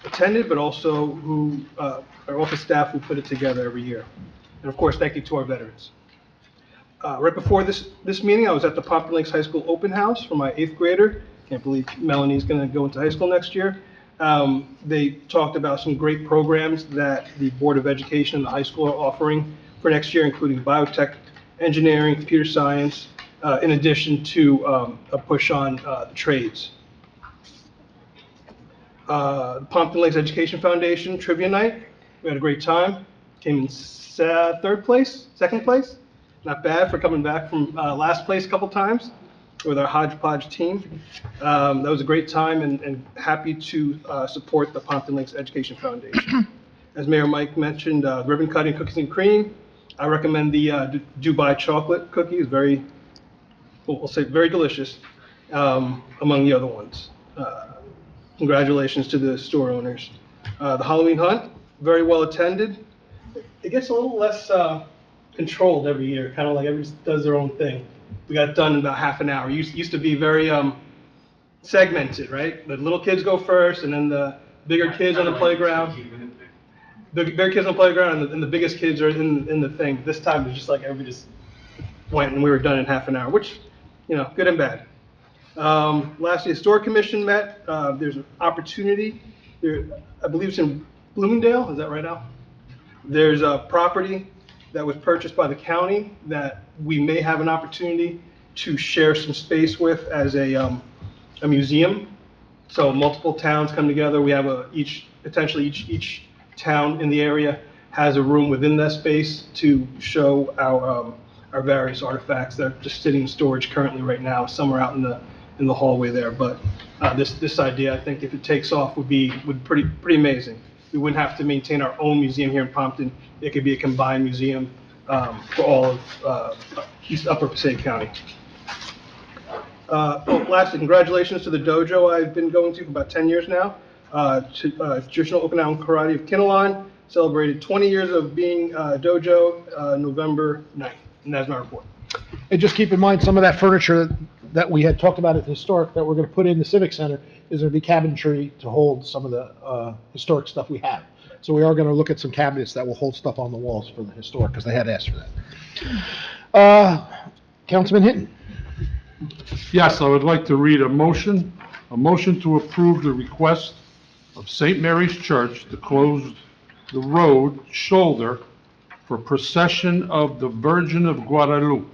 [SPEAKER 10] attended, but also who our office staff who put it together every year. And of course, thank you to our veterans. Right before this meeting, I was at the Pompton Lakes High School open house for my 8th grader. Can't believe Melanie's going to go into high school next year. They talked about some great programs that the Board of Education and the high school are offering for next year, including biotech, engineering, computer science, in addition to a push on the trades. The Pompton Lakes Education Foundation Trivia Night, we had a great time. Came in second place. Not bad for coming back from last place a couple times with our hodgepodge team. That was a great time and happy to support the Pompton Lakes Education Foundation. As Mayor Mike mentioned, ribbon cutting, cookies and cream. I recommend the Dubai chocolate cookie. It's very, we'll say very delicious among the other ones. Congratulations to the store owners. The Halloween hunt, very well attended. It gets a little less controlled every year, kind of like everybody does their own thing. We got it done in about half an hour. Used to be very segmented, right? The little kids go first, and then the bigger kids on the playground. The bigger kids on the playground, and the biggest kids are in the thing. This time it was just like everybody just went, and we were done in half an hour, which, good and bad. Lastly, the Historic Commission met. There's an opportunity. I believe it's in Bloomingdale. Is that right, Al? There's a property that was purchased by the county that we may have an opportunity to share some space with as a museum. So multiple towns come together. We have potentially each town in the area has a room within that space to show our various artifacts that are just sitting in storage currently right now. Some are out in the hallway there. But this idea, I think, if it takes off, would be pretty amazing. We wouldn't have to maintain our own museum here in Pompton. It could be a combined museum for all of East Upper Passaic County. Lastly, congratulations to the dojo I've been going to for about 10 years now. Traditional Okinawan Karate of Kinnelon celebrated 20 years of being dojo November 9th. And that's my report.
[SPEAKER 2] And just keep in mind, some of that furniture that we had talked about at the historic that we're going to put in the Civic Center is going to be cabinetry to hold some of the historic stuff we have. So we are going to look at some cabinets that will hold stuff on the walls for the historic, because they had asked for that. Councilman Hinton.
[SPEAKER 3] Yes, I would like to read a motion to approve the request of St. Mary's Church to close the road shoulder for procession of the Virgin of Guadalupe,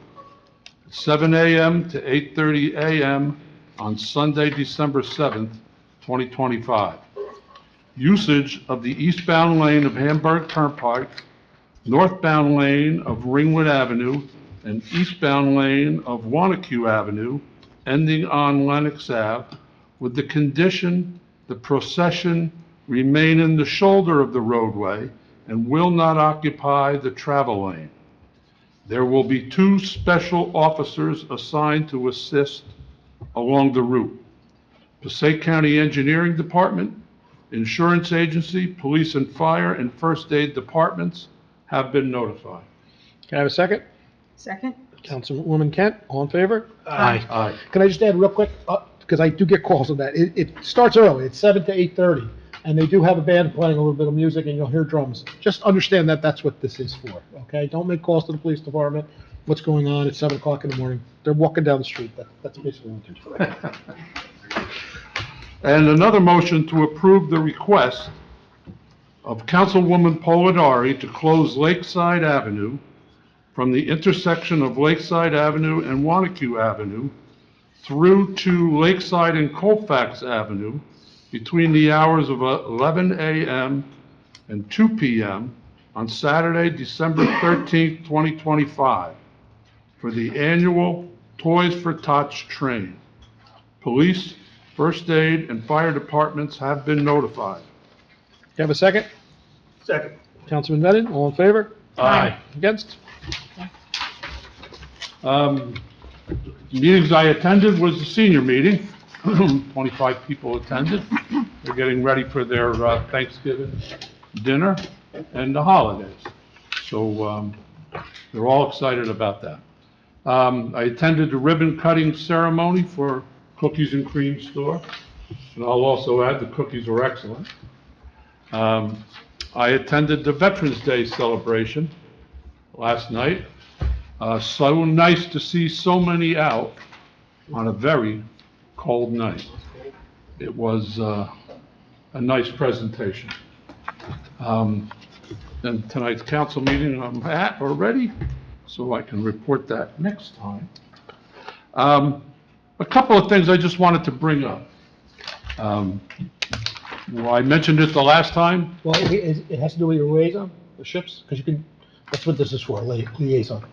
[SPEAKER 3] 7 a.m. to 8:30 a.m. on Sunday, December 7th, 2025. Usage of the eastbound lane of Hamburg Turnpike, northbound lane of Ringwood Avenue, and eastbound lane of Wanacue Avenue, ending on Lenox Ave, with the condition the procession remain in the shoulder of the roadway and will not occupy the travel lane. There will be 2 special officers assigned to assist along the route. Passaic County Engineering Department, Insurance Agency, Police and Fire, and First Aid Departments have been notified.
[SPEAKER 2] Can I have a second?
[SPEAKER 8] Second?
[SPEAKER 2] Councilwoman Kent, all in favor?
[SPEAKER 9] Aye.
[SPEAKER 3] Aye.
[SPEAKER 2] Can I just add real quick, because I do get calls on that. It starts early. It's 7 to 8:30, and they do have a band playing a little bit of music, and you'll hear drums. Just understand that that's what this is for, okay? Don't make calls to the police department. What's going on? It's 7 o'clock in the morning. They're walking down the street. That's basically what they're doing.
[SPEAKER 3] And another motion to approve the request of Councilwoman Polidari to close Lakeside Avenue from the intersection of Lakeside Avenue and Wanacue Avenue through to Lakeside and Colfax Avenue between the hours of 11 a.m. and 2 p.m. on Saturday, December 13th, 2025, for the annual Toys for Tots train. Police, First Aid, and Fire departments have been notified.
[SPEAKER 2] You have a second?
[SPEAKER 10] Second.
[SPEAKER 2] Councilman Medin, all in favor?
[SPEAKER 3] Aye.
[SPEAKER 2] Against?
[SPEAKER 3] Meetings I attended was the senior meeting. 25 people attended. They're getting ready for their Thanksgiving dinner and the holidays. So they're all excited about that. I attended the ribbon cutting ceremony for Cookies and Cream store. And I'll also add the cookies were excellent. I attended the Veterans Day celebration last night. So nice to see so many out on a very cold night. It was a nice presentation. And tonight's council meeting I'm at already, so I can report that next time. A couple of things I just wanted to bring up. Well, I mentioned it the last time.
[SPEAKER 2] Well, it has to do with your liaison, the ships, because you can, that's what this is for, liaison.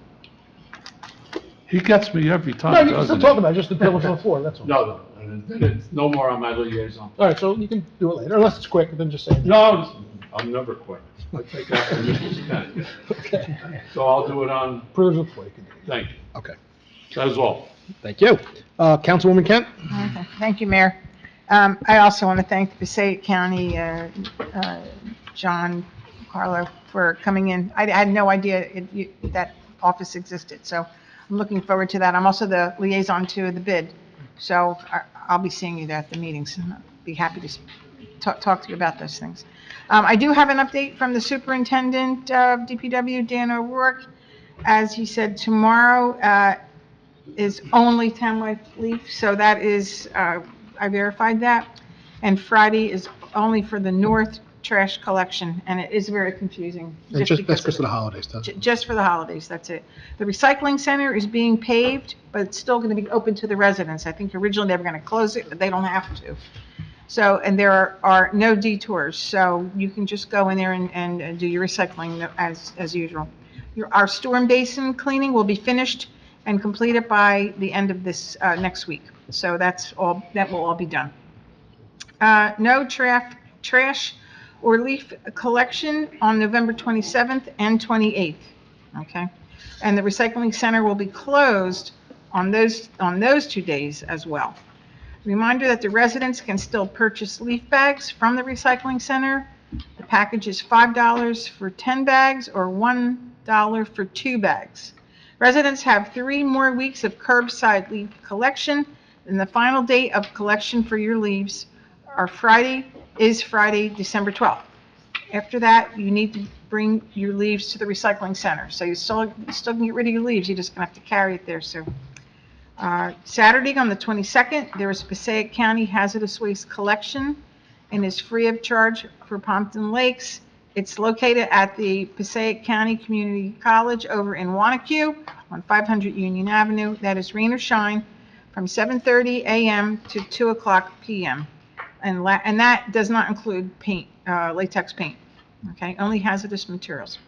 [SPEAKER 3] He gets me every
[SPEAKER 2] No,
[SPEAKER 3] time,
[SPEAKER 2] you can still
[SPEAKER 3] doesn't
[SPEAKER 2] talk
[SPEAKER 3] he?
[SPEAKER 2] about it, just the bill on the floor, that's all.
[SPEAKER 3] No, it's no more on my liaison.
[SPEAKER 2] All right, so you can do it later, unless it's quick, then just say it.
[SPEAKER 3] No, I'm never quick. I take after Mrs. Kennedy.
[SPEAKER 2] Okay.
[SPEAKER 3] So I'll do it on,
[SPEAKER 2] Privilege of the floor, you can do it.
[SPEAKER 3] thank you.
[SPEAKER 2] Okay,
[SPEAKER 3] That is all.
[SPEAKER 2] thank you. Councilwoman Kent?
[SPEAKER 8] Okay. Thank you, Mayor. I also want to thank the Passaic County, John Carlo, for coming in. I had no idea that office existed, so I'm looking forward to that. I'm also the liaison to the bid, so I'll be seeing you there at the meetings, and I'll be happy to talk to you about those things. I do have an update from the superintendent of DPW, Dan O'Rourke. As he said, tomorrow is only townwide leaf, so that is, I verified that. And Friday is only for the north trash collection, and it is very confusing.
[SPEAKER 2] And just, that's
[SPEAKER 8] because
[SPEAKER 2] because of the holidays, that's it.
[SPEAKER 8] Just for the holidays, that's it. The recycling center is being paved, but it's still going to be open to the residents. I think originally they were going to close it, but they don't have to. So, and there are no detours, so you can just go in there and do your recycling as usual. Our storm basin cleaning will be finished and completed by the end of this next week. So that will all be done. No trash or leaf collection on November 27th and 28th, okay? And the recycling center will be closed on those 2 days as well. Reminder that the residents can still purchase leaf bags from the recycling center. The package is $5 for 10 bags or $1 for 2 bags. Residents have 3 more weeks of curbside leaf collection, and the final date of collection for your leaves is Friday, December 12th. After that, you need to bring your leaves to the recycling center. So you still can get rid of your leaves, you're just gonna have to carry it there, so. Saturday on the 22nd, there is Passaic County Hazardous Waste Collection, and is free of charge for Pompton Lakes. It's located at the Passaic County Community College over in Wanacue on 500 Union Avenue. That is rain or shine from 7:30 a.m. to 2 o'clock p.m. And that does not include paint, latex paint, okay? Only hazardous materials.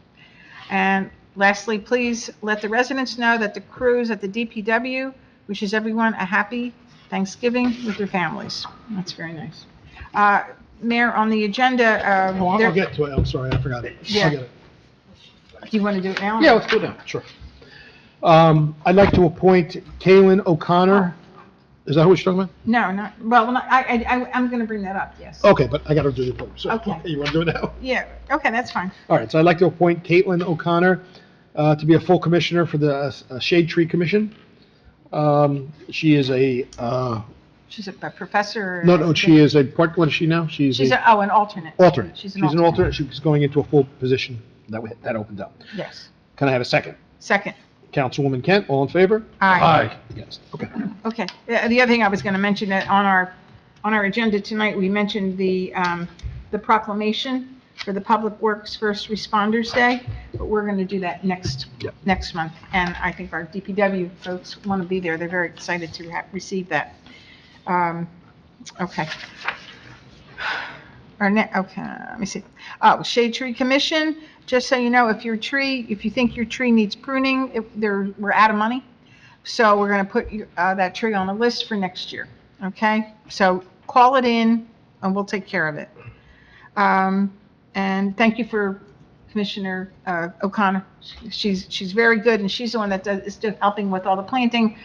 [SPEAKER 8] And lastly, please let the residents know that the crews at the DPW wishes everyone a happy Thanksgiving with their families. That's very nice. Mayor, on the agenda,
[SPEAKER 2] Oh, I'll get to it, I'm sorry, I forgot it.
[SPEAKER 8] Yeah.
[SPEAKER 2] I'll get it.
[SPEAKER 8] do you want to do it now?
[SPEAKER 2] Yeah, let's do it now, sure. I'd like to appoint Kaylin O'Connor. Is that who we're talking about?
[SPEAKER 8] No, not, well, I'm going to bring that up, yes.
[SPEAKER 2] Okay, but I got to do the appointment. So,
[SPEAKER 8] Okay.
[SPEAKER 2] You want to do it now?
[SPEAKER 8] Yeah, okay, that's fine.
[SPEAKER 2] All right, so I'd like to appoint Caitlin O'Connor to be a full commissioner for the Shade Tree Commission. She is
[SPEAKER 8] She's a professor.
[SPEAKER 2] no, she is a part, what is she now? She's
[SPEAKER 8] She's
[SPEAKER 2] a
[SPEAKER 8] an alternate.
[SPEAKER 2] alternate.
[SPEAKER 8] She's an alternate.
[SPEAKER 2] She's going into a full position that opened up.
[SPEAKER 8] Yes.
[SPEAKER 2] Can I have a second?
[SPEAKER 8] Second.
[SPEAKER 2] Councilwoman Kent, all in favor?
[SPEAKER 8] Aye.
[SPEAKER 2] Yes, okay.
[SPEAKER 8] Okay. The other thing I was going to mention that on our agenda tonight, we mentioned the proclamation for the Public Works First Responders Day, but we're going to do that next month. And I think our DPW folks want to be there. They're very excited to receive that. Okay. Okay, let me see. Oh, Shade Tree Commission, just so you know, if you think your tree needs pruning, we're out of money. So we're going to put that tree on a list for next year, okay? So call it in, and we'll take care of it. And thank you for Commissioner O'Connor. She's very good, and she's the one that is still helping with all the planting,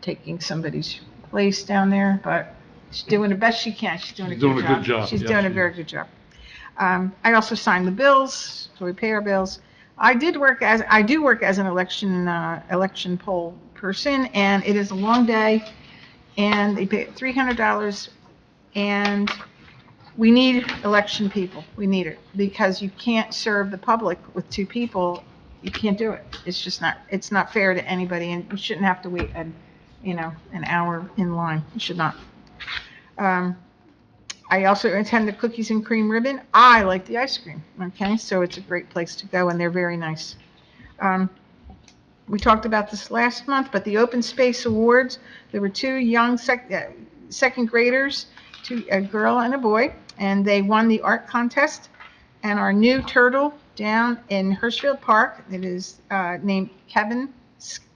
[SPEAKER 8] taking somebody's place down there, but she's doing the best she can. She's doing a good job. She's doing a very good job. I also signed the bills, so we pay our bills. I do work as an election poll person, and it is a long day, and they pay $300, and we need election people. We need it, because you can't serve the public with 2 people. You can't do it. It's just not fair to anybody, and you shouldn't have to wait an hour in line. You should not. I also attend the Cookies and Cream Ribbon. I like the ice cream, okay? So it's a great place to go, and they're very nice. We talked about this last month, but the Open Space Awards, there were 2 young second graders, a girl and a boy, and they won the art contest. And our new turtle down in Hirschfield Park, it is named Kevin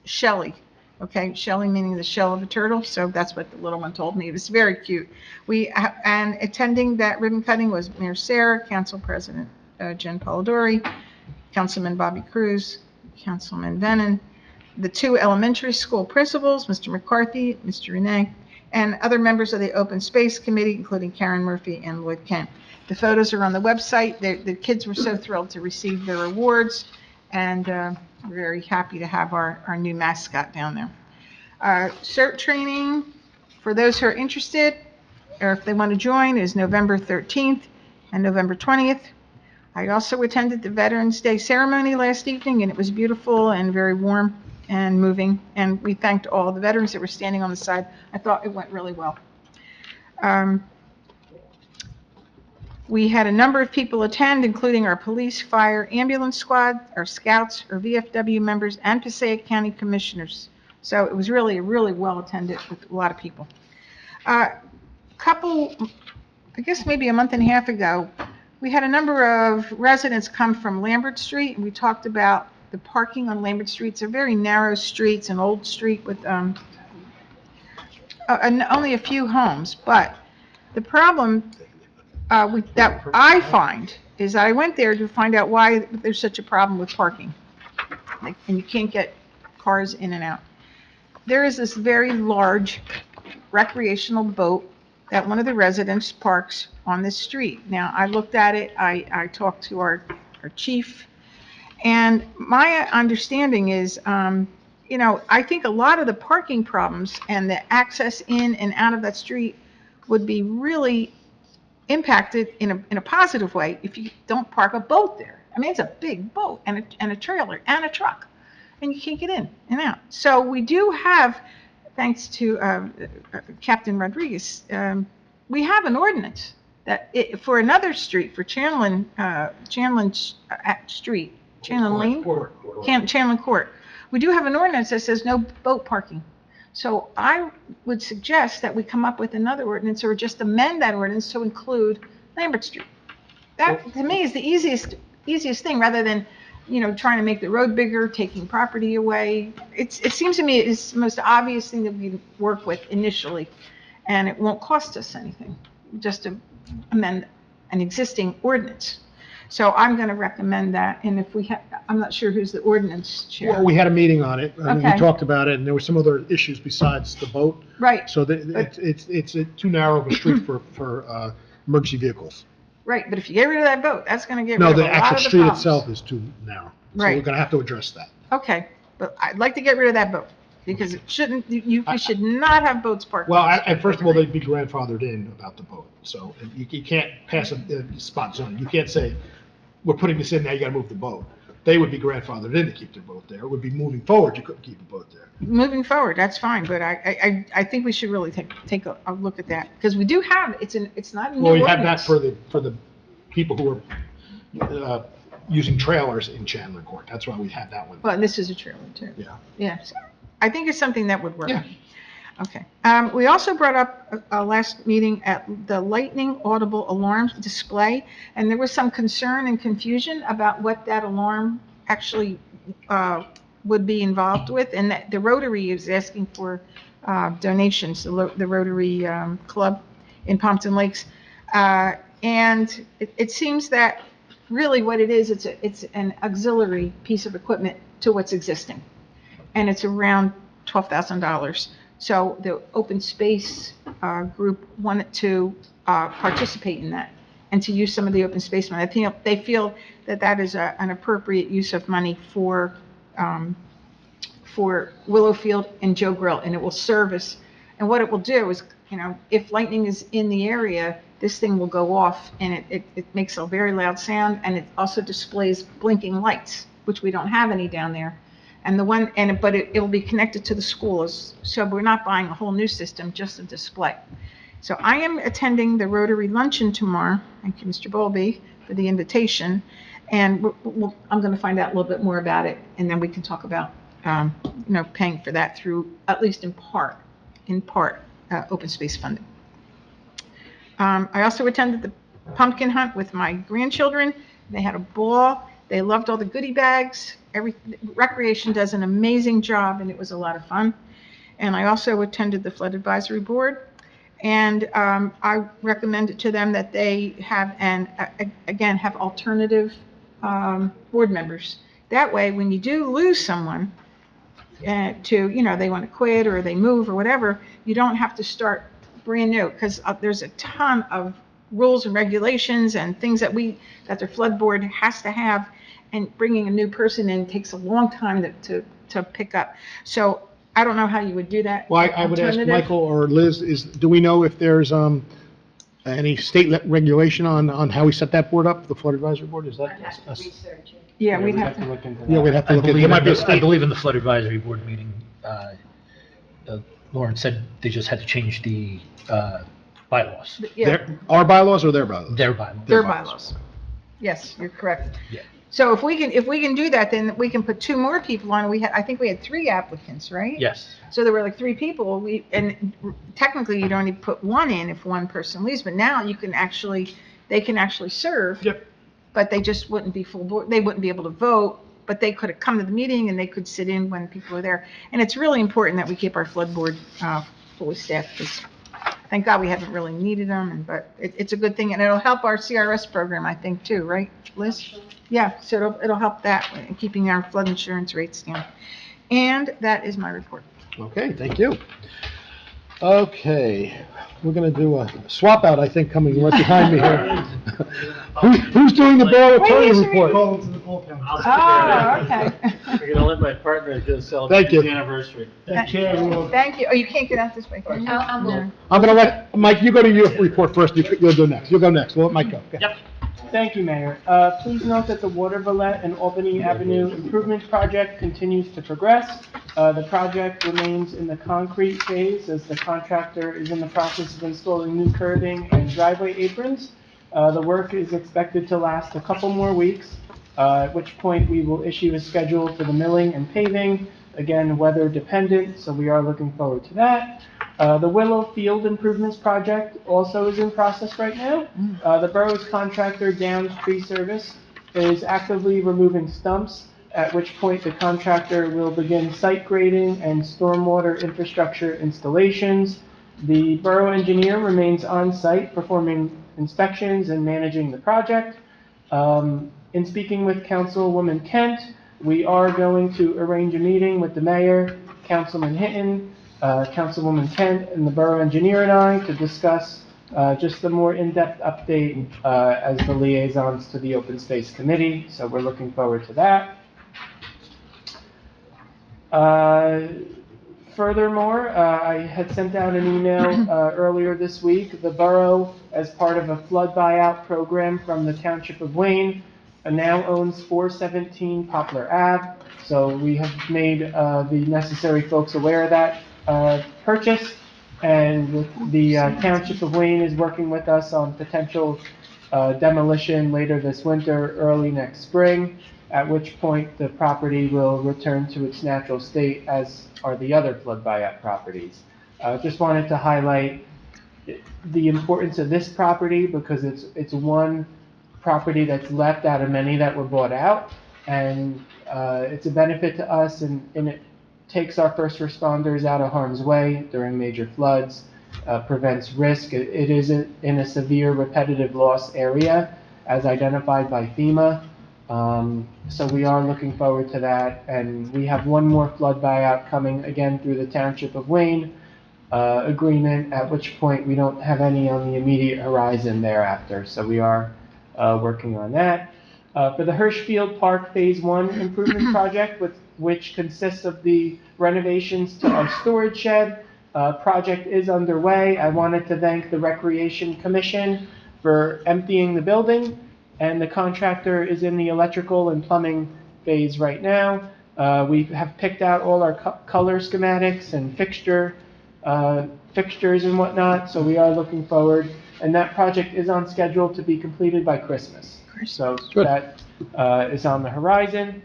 [SPEAKER 8] Shelley. Okay, Shelley meaning the shell of a turtle, so that's what the little one told me. It was very cute. And attending that ribbon cutting was Mayor Sarah, Council President Jen Polidori, Councilman Bobby Cruz, Councilman Venon, the 2 elementary school principals, Mr. McCarthy, Mr. Renee, and other members of the Open Space Committee, including Karen Murphy and Lloyd Kent. The photos are on the website. The kids were so thrilled to receive their awards, and we're very happy to have our new mascot down there. CERT training, for those who are interested, or if they want to join, is November 13th and November 20th. I also attended the Veterans Day ceremony last evening, and it was beautiful and very warm and moving, and we thanked all the veterans that were standing on the side. I thought it went really well. We had a number of people attend, including our police, fire, ambulance squad, our scouts, our VFW members, and Passaic County commissioners. So it was really well attended with a lot of people. I guess maybe a month and a half ago, we had a number of residents come from Lambert Street, and we talked about the parking on Lambert Street. It's a very narrow street. It's an old street with only a few homes. But the problem that I find is I went there to find out why there's such a problem with parking, and you can't get cars in and out. There is this very large recreational boat that one of the residents parks on this street. Now, I looked at it, I talked to our chief, and my understanding is, I think a lot of the parking problems and the access in and out of that street would be really impacted in a positive way if you don't park a boat there. I mean, it's a big boat and a trailer and a truck, and you can't get in and out. So we do have, thanks to Captain Rodriguez, we have an ordinance that for another street, for Chandlin Street, Chandlin Lane? Chandlin Court. We do have an ordinance that says no boat parking. So I would suggest that we come up with another ordinance or just amend that ordinance to include Lambert Street. That, to me, is the easiest thing, rather than, trying to make the road bigger, taking property away. It seems to me it's the most obvious thing that we can work with initially, and it won't cost us anything, just to amend an existing ordinance. So I'm going to recommend that, and if we have, I'm not sure who's the ordinance chair.
[SPEAKER 2] Well, we had a meeting on it, and we
[SPEAKER 8] Okay.
[SPEAKER 2] talked about it, and there were some other issues besides the boat.
[SPEAKER 8] Right.
[SPEAKER 2] So it's too narrow of a street for emergency vehicles.
[SPEAKER 8] Right, but if you get rid of that boat, that's going to get
[SPEAKER 2] No,
[SPEAKER 8] rid of
[SPEAKER 2] the
[SPEAKER 8] a lot
[SPEAKER 2] actual
[SPEAKER 8] of the
[SPEAKER 2] street
[SPEAKER 8] problems.
[SPEAKER 2] itself is too narrow. So
[SPEAKER 8] Right.
[SPEAKER 2] we're going to have to address that.
[SPEAKER 8] Okay, but I'd like to get rid of that boat, because it shouldn't, you should not have boats parked.
[SPEAKER 2] Well,
[SPEAKER 8] on the street.
[SPEAKER 2] first of all, they'd be grandfathered in about the boat. So you can't pass a spot zoning. You can't say, we're putting this in, now you got to move the boat. They would be grandfathered in to keep their boat there. It would be moving forward, you couldn't keep a boat there.
[SPEAKER 8] Moving forward, that's fine, but I think we should really take a look at that, because we do have, it's not a new
[SPEAKER 2] Well, we
[SPEAKER 8] ordinance.
[SPEAKER 2] have that for the people who are using trailers in Chandler Court. That's why we had that one.
[SPEAKER 8] Well, and this is a trailer too.
[SPEAKER 2] Yeah.
[SPEAKER 8] Yeah, so I think it's something that would work.
[SPEAKER 2] Yeah.
[SPEAKER 8] Okay. We also brought up last meeting at the lightning audible alarm display, and there was some concern and confusion about what that alarm actually would be involved with, and that the Rotary is asking for donations, the Rotary Club in Pompton Lakes. And it seems that really what it is, it's an auxiliary piece of equipment to what's existing, and it's around $12,000. So the open space group wanted to participate in that and to use some of the open space money. I think they feel that that is an appropriate use of money for Willowfield and Joe Grill, and it will service. And what it will do is, if lightning is in the area, this thing will go off, and it makes a very loud sound, and it also displays blinking lights, which we don't have any down there. But it'll be connected to the schools, so we're not buying a whole new system, just a display. So I am attending the Rotary Luncheon tomorrow. Thank you, Mr. Bowlby, for the invitation. And I'm going to find out a little bit more about it, and then we can talk about, paying for that through, at least in part, open space funding. I also attended the pumpkin hunt with my grandchildren. They had a ball. They loved all the goodie bags. Recreation does an amazing job, and it was a lot of fun. And I also attended the Flood Advisory Board, and I recommended to them that they have, have alternative board members. That way, when you do lose someone, to, they want to quit or they move or whatever, you don't have to start brand new, because there's a ton of rules and regulations and things that the flood board has to have, and bringing a new person in takes a long time to pick up. So I don't know how you would do that.
[SPEAKER 2] Well, I would ask
[SPEAKER 8] Alternative?
[SPEAKER 2] Michael or Liz, do we know if there's any state regulation on how we set that board up, the flood advisory board? Is
[SPEAKER 1] I'd
[SPEAKER 2] that?
[SPEAKER 1] have to research it.
[SPEAKER 8] Yeah, we'd have to.
[SPEAKER 6] look into that.
[SPEAKER 2] Yeah, we'd have to
[SPEAKER 9] I
[SPEAKER 2] look at,
[SPEAKER 9] believe,
[SPEAKER 2] there might be a
[SPEAKER 9] I
[SPEAKER 2] state.
[SPEAKER 9] believe in the flood advisory board meeting, Lauren said they just had to change the bylaws,
[SPEAKER 8] Yeah,
[SPEAKER 2] Our bylaws or their bylaws?
[SPEAKER 9] their bylaws.
[SPEAKER 8] their bylaws. Yes, you're correct.
[SPEAKER 9] Yeah.
[SPEAKER 8] So if we can do that, then we can put 2 more people on. I think we had 3 applicants, right?
[SPEAKER 9] Yes.
[SPEAKER 8] So there were like 3 people. And technically you'd only put 1 in if 1 person leaves, but now they can actually serve.
[SPEAKER 2] Yep.
[SPEAKER 8] But they just wouldn't be full board. They wouldn't be able to vote, but they could have come to the meeting and they could sit in when people are there. And it's really important that we keep our flood board fully staffed, because thank God we haven't really needed them, but it's a good thing, and it'll help our CRS program, I think, too, right, Liz? Yeah, so it'll help that, in keeping our flood insurance rates down. And that is my report.
[SPEAKER 2] Okay, thank you. Okay, we're gonna do a swap out, I think, coming right behind me here. Who's doing the borough attorney
[SPEAKER 8] here's the
[SPEAKER 2] report?
[SPEAKER 10] Call into the poll council.
[SPEAKER 8] Oh, okay.
[SPEAKER 3] We're gonna let my partner just celebrate
[SPEAKER 2] Thank you.
[SPEAKER 3] his anniversary.
[SPEAKER 8] Thank you. Oh, you can't get out this way, can you?
[SPEAKER 1] I'll move.
[SPEAKER 8] No.
[SPEAKER 2] I'm gonna let, Mike, you go to your report first, you'll go next. You'll go next. We'll let Mike go. Okay.
[SPEAKER 3] Yep.
[SPEAKER 6] Thank you, Mayor. Please note that the Water Valette and Albany Avenue Improvement Project continues to progress. The project remains in the concrete phase as the contractor is in the process of installing new curbing and driveway aprons. The work is expected to last a couple more weeks, at which point we will issue a schedule for the milling and paving, again, weather dependent, so we are looking forward to that. The Willow Field Improvements Project also is in process right now. The borough's contractor, Downs Tree Service, is actively removing stumps, at which point the contractor will begin site grading and stormwater infrastructure installations. The borough engineer remains on site performing inspections and managing the project. In speaking with Councilwoman Kent, we are going to arrange a meeting with the mayor, Councilman Hinton, Councilwoman Kent, and the borough engineer and I to discuss just a more in-depth update as the liaisons to the Open Space Committee. So we're looking forward to that. Furthermore, I had sent out an email earlier this week. The borough, as part of a flood buyout program from the Township of Wayne, now owns 417 Poplar Ave. So we have made the necessary folks aware of that purchase, and the Township of Wayne is working with us on potential demolition later this winter, early next spring, at which point the property will return to its natural state, as are the other flood buyout properties. Just wanted to highlight the importance of this property because it's one property that's left out of many that were bought out, and it's a benefit to us, and it takes our first responders out of harm's way during major floods, prevents risk. It is in a severe repetitive loss area as identified by FEMA. So we are looking forward to that, and we have one more flood buyout coming again through the Township of Wayne agreement, at which point we don't have any on the immediate horizon thereafter. So we are working on that. For the Hirschfield Park Phase 1 improvement project, which consists of the renovations to our storage shed, project is underway. I wanted to thank the Recreation Commission for emptying the building, and the contractor is in the electrical and plumbing phase right now. We have picked out all our color schematics and fixtures and whatnot, so we are looking forward. And that project is on schedule to be completed by Christmas. So
[SPEAKER 2] Good.
[SPEAKER 6] that is on the horizon.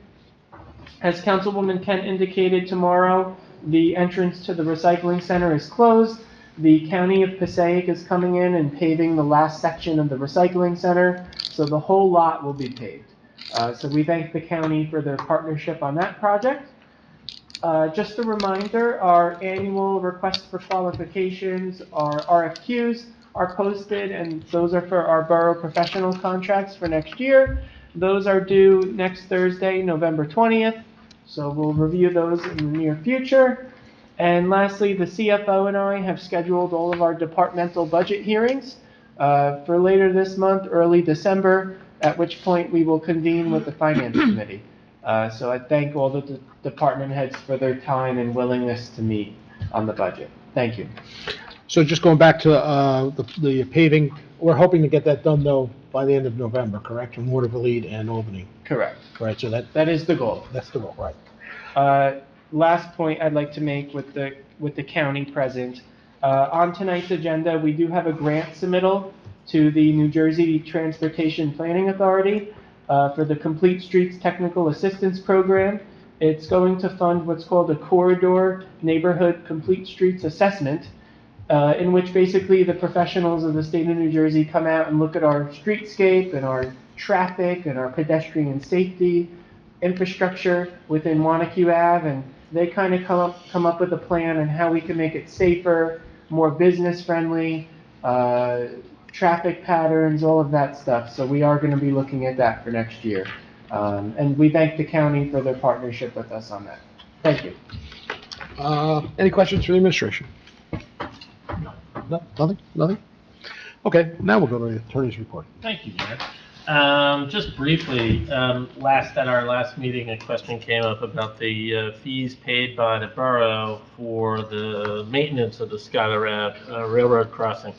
[SPEAKER 6] As Councilwoman Kent indicated, tomorrow the entrance to the recycling center is closed. The County of Passaic is coming in and paving the last section of the recycling center, so the whole lot will be paved. So we thank the county for their partnership on that project. Just a reminder, our annual request for qualifications, our RFQs, are posted, and those are for our borough professional contracts for next year. Those are due next Thursday, November 20th. So we'll review those in the near future. And lastly, the CFO and I have scheduled all of our departmental budget hearings for later this month, early December, at which point we will convene with the Finance Committee. So I thank all the department heads for their time and willingness to meet on the budget. Thank you.
[SPEAKER 2] So just going back to the paving, we're hoping to get that done, though, by the end of November, correct? From Waterville and Albany.
[SPEAKER 6] Correct.
[SPEAKER 2] Right, so
[SPEAKER 6] That is the goal.
[SPEAKER 2] that's the goal, right?
[SPEAKER 6] Last point I'd like to make with the county present. On tonight's agenda, we do have a grant submittal to the New Jersey Transportation Planning Authority for the Complete Streets Technical Assistance Program. It's going to fund what's called a Corridor Neighborhood Complete Streets Assessment, in which basically the professionals of the state of New Jersey come out and look at our streetscape and our traffic and our pedestrian safety infrastructure within Wanacue Ave, and they kind of come up with a plan on how we can make it safer, more business friendly, traffic patterns, all of that stuff. So we are going to be looking at that for next year. And we thank the county for their partnership with us on that. Thank you.
[SPEAKER 2] Any questions for the administration? No, nothing? Okay, now we'll go to the attorney's report.
[SPEAKER 11] Thank you, Mayor. Just briefly, at our last meeting, a question came up about the fees paid by the borough for the maintenance of the Schuyler Ave Railroad crossing.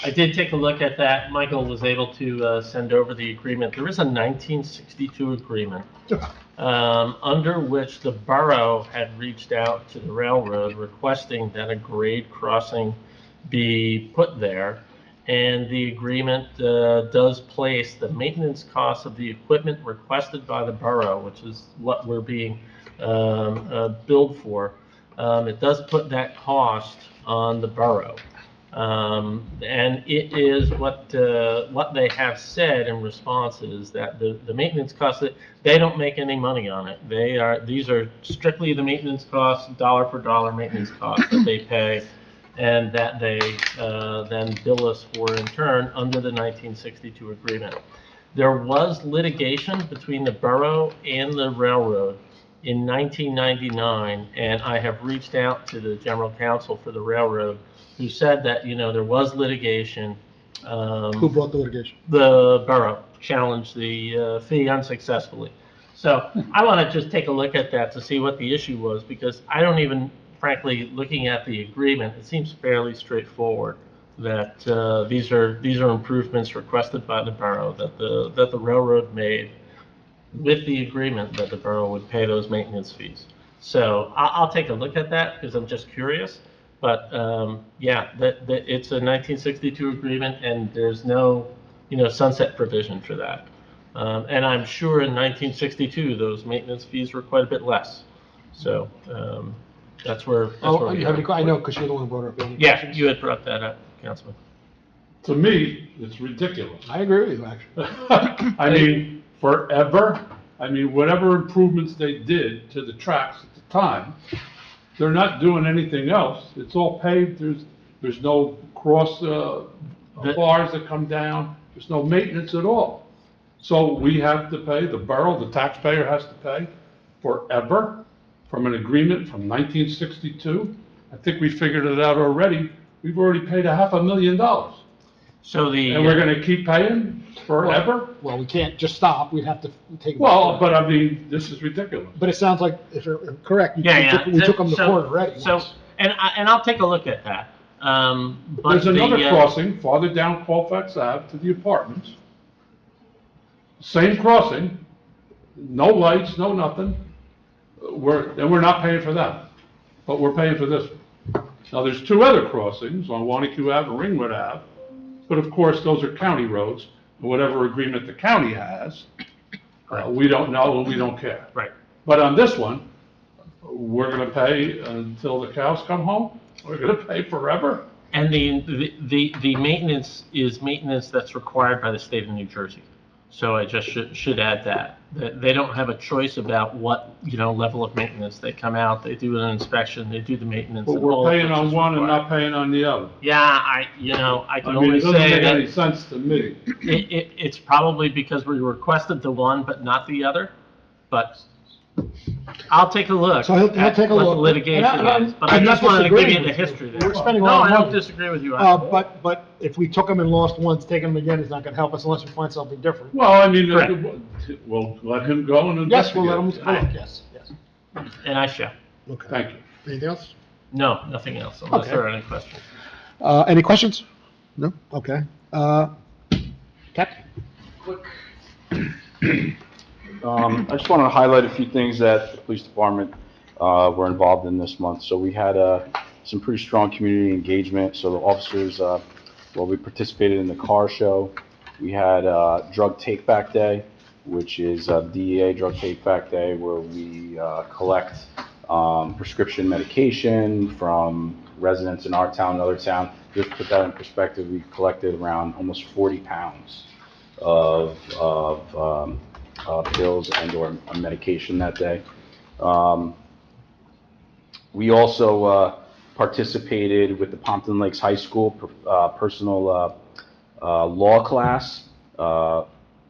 [SPEAKER 11] I did take a look at that. Michael was able to send over the agreement. There is a 1962 agreement under which the borough had reached out to the railroad requesting that a grade crossing be put there. And the agreement does place the maintenance costs of the equipment requested by the borough, which is what we're being billed for. It does put that cost on the borough. And it is what they have said in response is that the maintenance costs, they don't make any money on it. These are strictly the maintenance costs, dollar for dollar maintenance costs that they pay, and that they then bill us for in turn under the 1962 agreement. There was litigation between the borough and the railroad in 1999, and I have reached out to the general counsel for the railroad, who said that, there was litigation.
[SPEAKER 2] Who brought the litigation?
[SPEAKER 11] The borough challenged the fee unsuccessfully. So I want to just take a look at that to see what the issue was, because I don't even, frankly, looking at the agreement, it seems fairly straightforward that these are improvements requested by the borough that the railroad made with the agreement that the borough would pay those maintenance fees. So I'll take a look at that because I'm just curious. But it's a 1962 agreement, and there's no, sunset provision for that. And I'm sure in 1962 those maintenance fees were quite a bit less. So that's where.
[SPEAKER 2] You have any? I know because you're the one who brought it up.
[SPEAKER 11] Yeah, you had brought that up, Councilman.
[SPEAKER 3] To me, it's ridiculous.
[SPEAKER 2] I agree with you, actually.
[SPEAKER 3] I mean, forever. I mean, whatever improvements they did to the tracks at the time, they're not doing anything else. It's all paved. There's no cross bars that come down. There's no maintenance at all. So we have to pay, the borough, the taxpayer has to pay forever from an agreement from 1962. I think we figured it out already. We've already paid $500,000.
[SPEAKER 11] So
[SPEAKER 3] and we're going to keep paying forever?
[SPEAKER 2] Well, we can't just stop. We'd have to take.
[SPEAKER 3] But I mean, this is ridiculous.
[SPEAKER 2] But it sounds like, if you're correct, we took them to court already.
[SPEAKER 11] So, and I'll take a look at that. But
[SPEAKER 3] there's another crossing farther down Colfax Ave to the apartments. Same crossing, no lights, no nothing. We're not paying for that, but we're paying for this one. Now, there's two other crossings on Wanacue Ave and Ringwood Ave, but of course, those are county roads. Whatever agreement the county has, we don't know and we don't care.
[SPEAKER 11] Right.
[SPEAKER 3] But on this one, we're going to pay until the cows come home. We're going to pay forever.
[SPEAKER 11] And the maintenance is maintenance that's required by the state of New Jersey. So I just should add that they don't have a choice about what level of maintenance. They come out, they do an inspection, they do the maintenance.
[SPEAKER 3] But we're paying on one and not paying on the other.
[SPEAKER 11] Yeah, I can only say
[SPEAKER 3] it doesn't make
[SPEAKER 11] that
[SPEAKER 3] any sense to me.
[SPEAKER 11] It's probably because we requested the one but not the other. But I'll take a look.
[SPEAKER 2] So he'll
[SPEAKER 11] at
[SPEAKER 2] take a
[SPEAKER 11] what the
[SPEAKER 2] look.
[SPEAKER 11] litigation
[SPEAKER 2] And I-
[SPEAKER 11] is, but I
[SPEAKER 2] I'm not
[SPEAKER 11] just wanted to give you
[SPEAKER 2] disagreeing
[SPEAKER 11] the
[SPEAKER 2] with you.
[SPEAKER 11] history there.
[SPEAKER 2] We're spending a
[SPEAKER 11] No,
[SPEAKER 2] lot of
[SPEAKER 11] I don't
[SPEAKER 2] money.
[SPEAKER 11] disagree with you. on that.
[SPEAKER 2] But if we took them and lost once, taking them again is not gonna help us unless we find something different.
[SPEAKER 3] Well, I mean,
[SPEAKER 11] Correct.
[SPEAKER 3] we'll let him go and
[SPEAKER 2] Yes,
[SPEAKER 3] investigate.
[SPEAKER 2] we'll let them, yes, yes.
[SPEAKER 11] And I shall.
[SPEAKER 2] Okay.
[SPEAKER 3] Thank you.
[SPEAKER 2] Anything else?
[SPEAKER 11] No, nothing else, unless
[SPEAKER 2] Okay.
[SPEAKER 11] there are any questions.
[SPEAKER 2] Any questions? No? Okay. Kat?
[SPEAKER 7] I just want to highlight a few things that the police department were involved in this month. So we had some pretty strong community engagement. So the officers, we participated in the car show. We had Drug Take Back Day, which is DEA Drug Take Back Day, where we collect prescription medication from residents in our town and other town. Just to put that in perspective, we collected around almost 40 pounds of pills and/or medication that day. We also participated with the Pompton Lakes High School personal law class.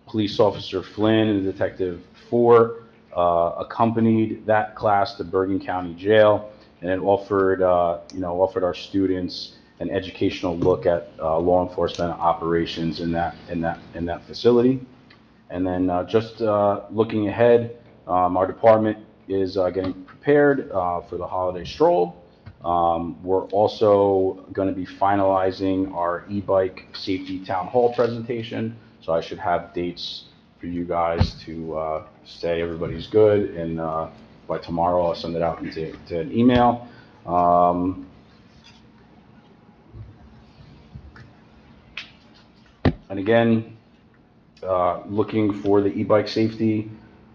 [SPEAKER 7] Police Officer Flynn and Detective Ford accompanied that class to Bergen County Jail, and it offered our students an educational look at law enforcement operations in that facility. And then just looking ahead, our department is getting prepared for the holiday stroll. We're also going to be finalizing our e-bike safety town hall presentation. So I should have dates for you guys to say everybody's good. And by tomorrow, I'll send it out into an email. And again, looking for the e-bike safety,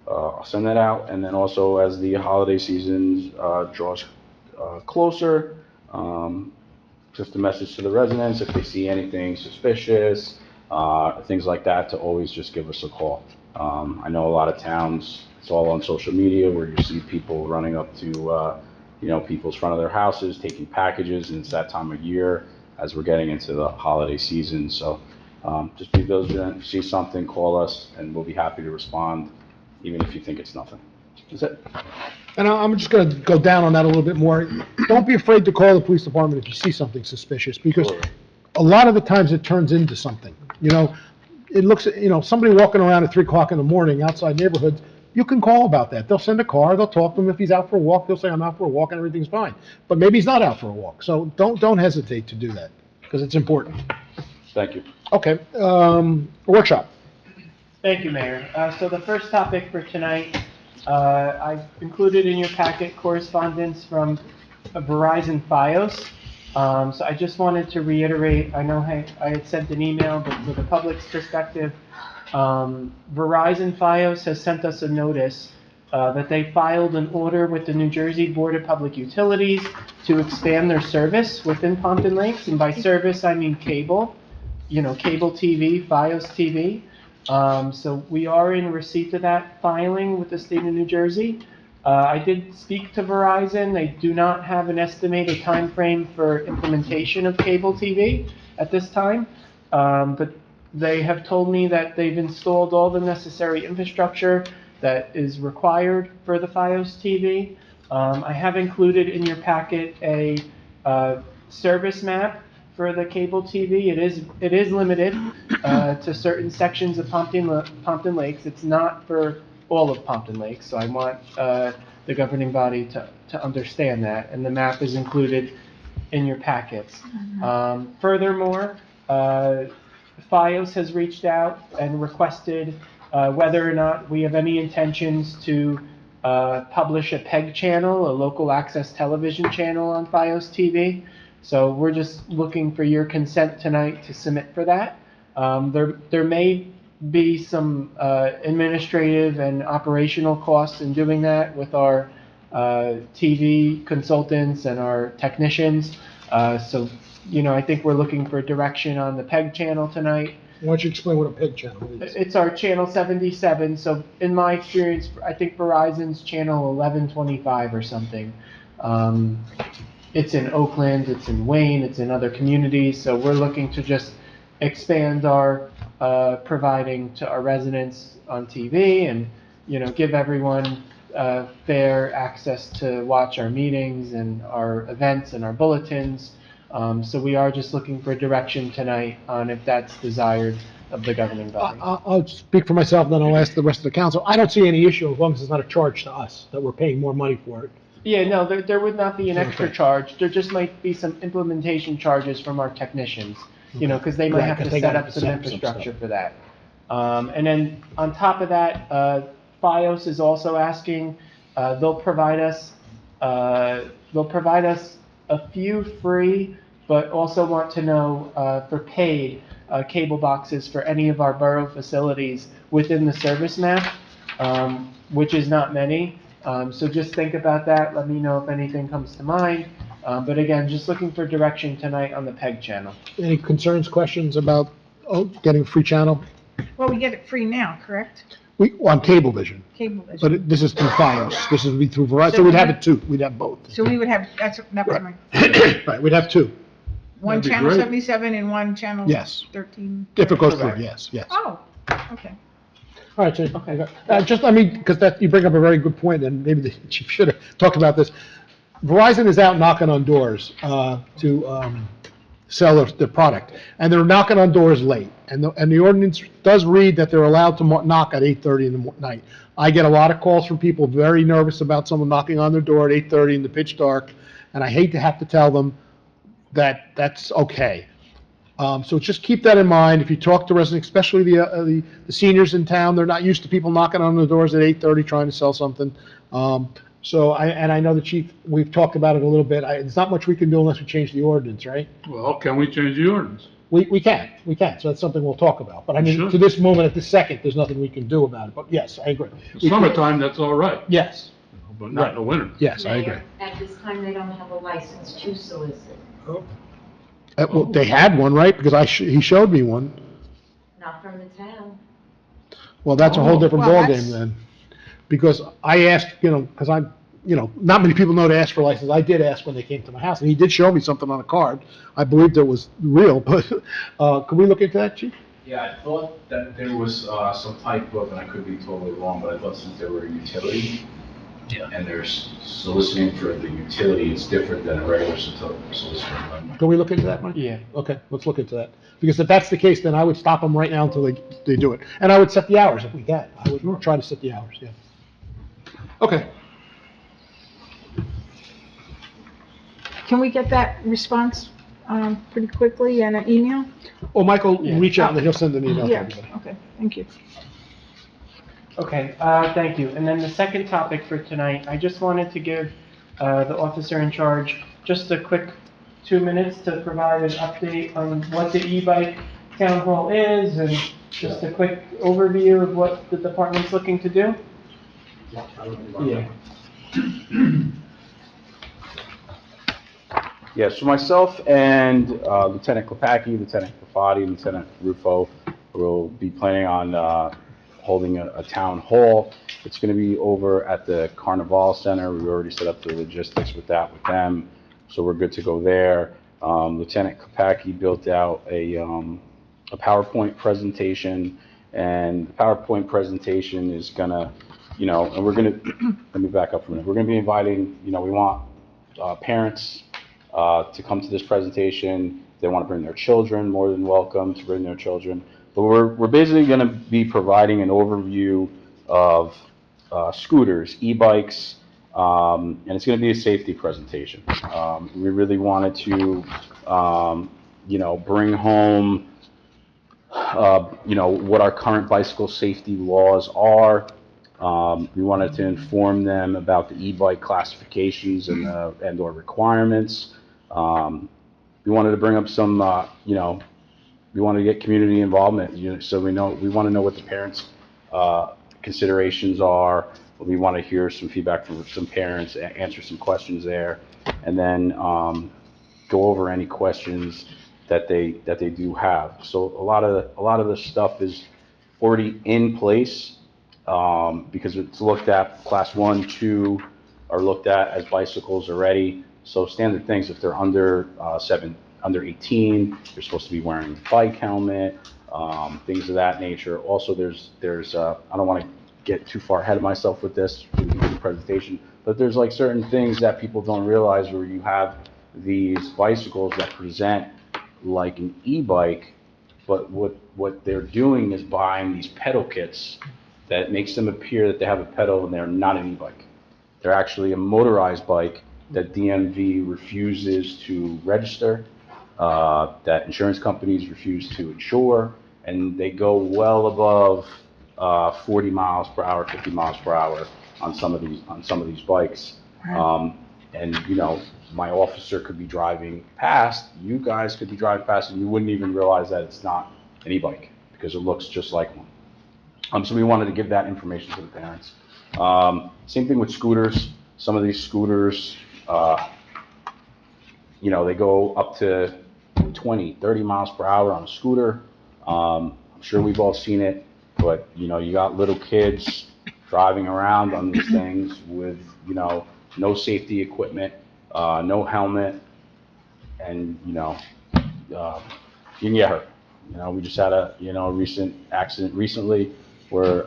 [SPEAKER 7] I'll send that out. And then also as the holiday season draws closer, just a message to the residents, if they see anything suspicious, things like that, to always just give us a call. I know a lot of towns, it's all on social media where you see people running up to, people's front of their houses, taking packages, and it's that time of year as we're getting into the holiday season. So just be vigilant. If you see something, call us, and we'll be happy to respond, even if you think it's nothing. That's it.
[SPEAKER 2] And I'm just gonna go down on that a little bit more. Don't be afraid to call the police department if you see something suspicious, because a lot of the times it turns into something. It looks, somebody walking around at 3 o'clock in the morning outside neighborhoods, you can call about that. They'll send a car, they'll talk to him. If he's out for a walk, they'll say, I'm out for a walk, and everything's fine. But maybe he's not out for a walk, so don't hesitate to do that, because it's important.
[SPEAKER 7] Thank you.
[SPEAKER 2] Okay, workshop.
[SPEAKER 6] Thank you, Mayor. So the first topic for tonight, I've included in your packet correspondence from Verizon Fios. So I just wanted to reiterate, I know I had sent an email, but for the public's perspective, Verizon Fios has sent us a notice that they filed an order with the New Jersey Board of Public Utilities to expand their service within Pompton Lakes. And by service, I mean cable, cable TV, Fios TV. So we are in receipt of that filing with the state of New Jersey. I did speak to Verizon. They do not have an estimated time frame for implementation of cable TV at this time, but they have told me that they've installed all the necessary infrastructure that is required for the Fios TV. I have included in your packet a service map for the cable TV. It is limited to certain sections of Pompton Lakes. It's not for all of Pompton Lakes, so I want the governing body to understand that, and the map is included in your packets. Furthermore, Fios has reached out and requested whether or not we have any intentions to publish a PEG channel, a local access television channel on Fios TV. So we're just looking for your consent tonight to submit for that. There may be some administrative and operational costs in doing that with our TV consultants and our technicians. So, I think we're looking for direction on the PEG channel tonight.
[SPEAKER 2] Why don't you explain what a PEG channel is?
[SPEAKER 6] It's our channel 77. So in my experience, I think Verizon's channel 1125 or something. It's in Oakland, it's in Wayne, it's in other communities. So we're looking to just expand our providing to our residents on TV and, give everyone fair access to watch our meetings and our events and our bulletins. So we are just looking for direction tonight on if that's desired of the governing body.
[SPEAKER 2] I'll speak for myself, then I'll ask the rest of the council. I don't see any issue as long as it's not a charge to us, that we're paying more money for it.
[SPEAKER 6] Yeah, no, there would not be an extra
[SPEAKER 2] Okay.
[SPEAKER 6] charge. There just might be some implementation charges from our technicians, because they might
[SPEAKER 2] Right,
[SPEAKER 6] have
[SPEAKER 2] 'cause
[SPEAKER 6] to
[SPEAKER 2] they
[SPEAKER 6] set
[SPEAKER 2] gotta
[SPEAKER 6] up some
[SPEAKER 2] set up some
[SPEAKER 6] infrastructure
[SPEAKER 2] stuff.
[SPEAKER 6] for that. And then on top of that, FiOS is also asking, they'll provide us a few free, but also want to know, for paid, cable boxes for any of our borough facilities within the service map, which is not many. So just think about that. Let me know if anything comes to mind. But again, just looking for direction tonight on the PEG channel.
[SPEAKER 2] Any concerns, questions about, getting a free channel?
[SPEAKER 8] Well, we get it free now, correct?
[SPEAKER 2] On Cablevision,
[SPEAKER 8] Cablevision.
[SPEAKER 2] but this is through FiOS. This would be through Verizon, so we'd have it two. We'd have both.
[SPEAKER 8] So we would have, that was my,
[SPEAKER 2] Right, we'd have two,
[SPEAKER 8] one
[SPEAKER 2] That'd be
[SPEAKER 8] channel
[SPEAKER 2] great.
[SPEAKER 8] 77 and one channel
[SPEAKER 2] Yes.
[SPEAKER 8] 13.
[SPEAKER 2] if it goes through,
[SPEAKER 6] Correct.
[SPEAKER 2] yes, yes.
[SPEAKER 8] Oh, okay.
[SPEAKER 2] All right, so, just, I mean, because you bring up a very good point, and maybe the chief should have talked about this. Verizon is out knocking on doors to sell their product, and they're knocking on doors late. And the ordinance does read that they're allowed to knock at 8:30 in the night. I get a lot of calls from people very nervous about someone knocking on their door at 8:30 in the pitch dark, and I hate to have to tell them that that's okay. So just keep that in mind. If you talk to residents, especially the seniors in town, they're not used to people knocking on the doors at 8:30 trying to sell something. I know the chief, we've talked about it a little bit. There's not much we can do unless we change the ordinance, right?
[SPEAKER 3] Well, can we change the ordinance?
[SPEAKER 2] We can. So that's something we'll talk about. But I mean,
[SPEAKER 3] Sure.
[SPEAKER 2] to this moment, at this second, there's nothing we can do about it. But yes, I agree.
[SPEAKER 3] Summertime, that's all right,
[SPEAKER 2] Yes,
[SPEAKER 3] but not in the winter.
[SPEAKER 2] yes, I agree.
[SPEAKER 1] Mayor, at this time, they don't have a license to solicit,
[SPEAKER 2] Well, they had one, right? Because he showed me one.
[SPEAKER 1] not from the town.
[SPEAKER 2] Well, that's a whole different
[SPEAKER 8] Well,
[SPEAKER 2] ballgame
[SPEAKER 8] that's-
[SPEAKER 2] then. Because I asked, because I'm, not many people know to ask for a license. I did ask when they came to my house, and he did show me something on a card. I believed it was real, but, can we look into that, chief?
[SPEAKER 7] Yeah, I thought that there was some type of, and I could be totally wrong, but I thought since they were a utility, and they're soliciting for the utility, it's different than a regular solicitor.
[SPEAKER 2] Can we look into that, Mike?
[SPEAKER 6] Yeah.
[SPEAKER 2] Okay, let's look into that. Because if that's the case, then I would stop them right now until they do it. And I would set the hours if we can. I would try to set the hours, yeah. Okay.
[SPEAKER 8] Can we get that response pretty quickly and an email?
[SPEAKER 2] Well, Michael,
[SPEAKER 6] Yeah.
[SPEAKER 2] reach out and he'll send an email to
[SPEAKER 8] Yeah,
[SPEAKER 2] everybody.
[SPEAKER 8] okay, thank you.
[SPEAKER 6] Okay, thank you. And then the second topic for tonight, I just wanted to give the officer in charge just a quick 2 minutes to provide an update on what the e-bike town hall is and just a quick overview of what the department's looking to do. Yeah.
[SPEAKER 7] Yeah, so myself and Lieutenant Klepacki, Lieutenant Kafati, Lieutenant Rufo will be planning on holding a town hall. It's going to be over at the Carnival Center. We already set up the logistics with them, so we're good to go there. Lieutenant Klepacki built out a PowerPoint presentation, and the PowerPoint presentation is going to, and we're going to, let me back up for a minute. We're going to be inviting, we want parents to come to this presentation. If they want to bring their children, more than welcome to bring their children. But we're basically going to be providing an overview of scooters, e-bikes, and it's going to be a safety presentation. We really wanted to, bring home, what our current bicycle safety laws are. We wanted to inform them about the e-bike classifications and or requirements. We wanted to bring up some, we wanted to get community involvement, so we want to know what the parents' considerations are. We want to hear some feedback from some parents, answer some questions there, and then go over any questions that they do have. So a lot of the stuff is already in place because it's looked at. Class 1, 2 are looked at as bicycles already. So standard things, if they're under 18, you're supposed to be wearing a bike helmet, things of that nature. Also, there's I don't want to get too far ahead of myself with this. We can presentation. But there's like certain things that people don't realize where you have these bicycles that present like an e-bike, but what they're doing is buying these pedal kits that makes them appear that they have a pedal and they're not an e-bike. They're actually a motorized bike that DMV refuses to register, that insurance companies refuse to insure, and they go well above 40 miles per hour, 50 miles per hour on some of these bikes. And you know, my officer could be driving past, you guys could be driving past, and you wouldn't even realize that it's not an e-bike because it looks just like one. So we wanted to give that information to the parents. Same thing with scooters. Some of these scooters, you know, they go up to 20, 30 miles per hour on a scooter. I'm sure we've all seen it, but you know, you got little kids driving around on these things with, you know, no safety equipment, no helmet, and you know, you can get hurt. You know, we just had a, you know, recent accident recently where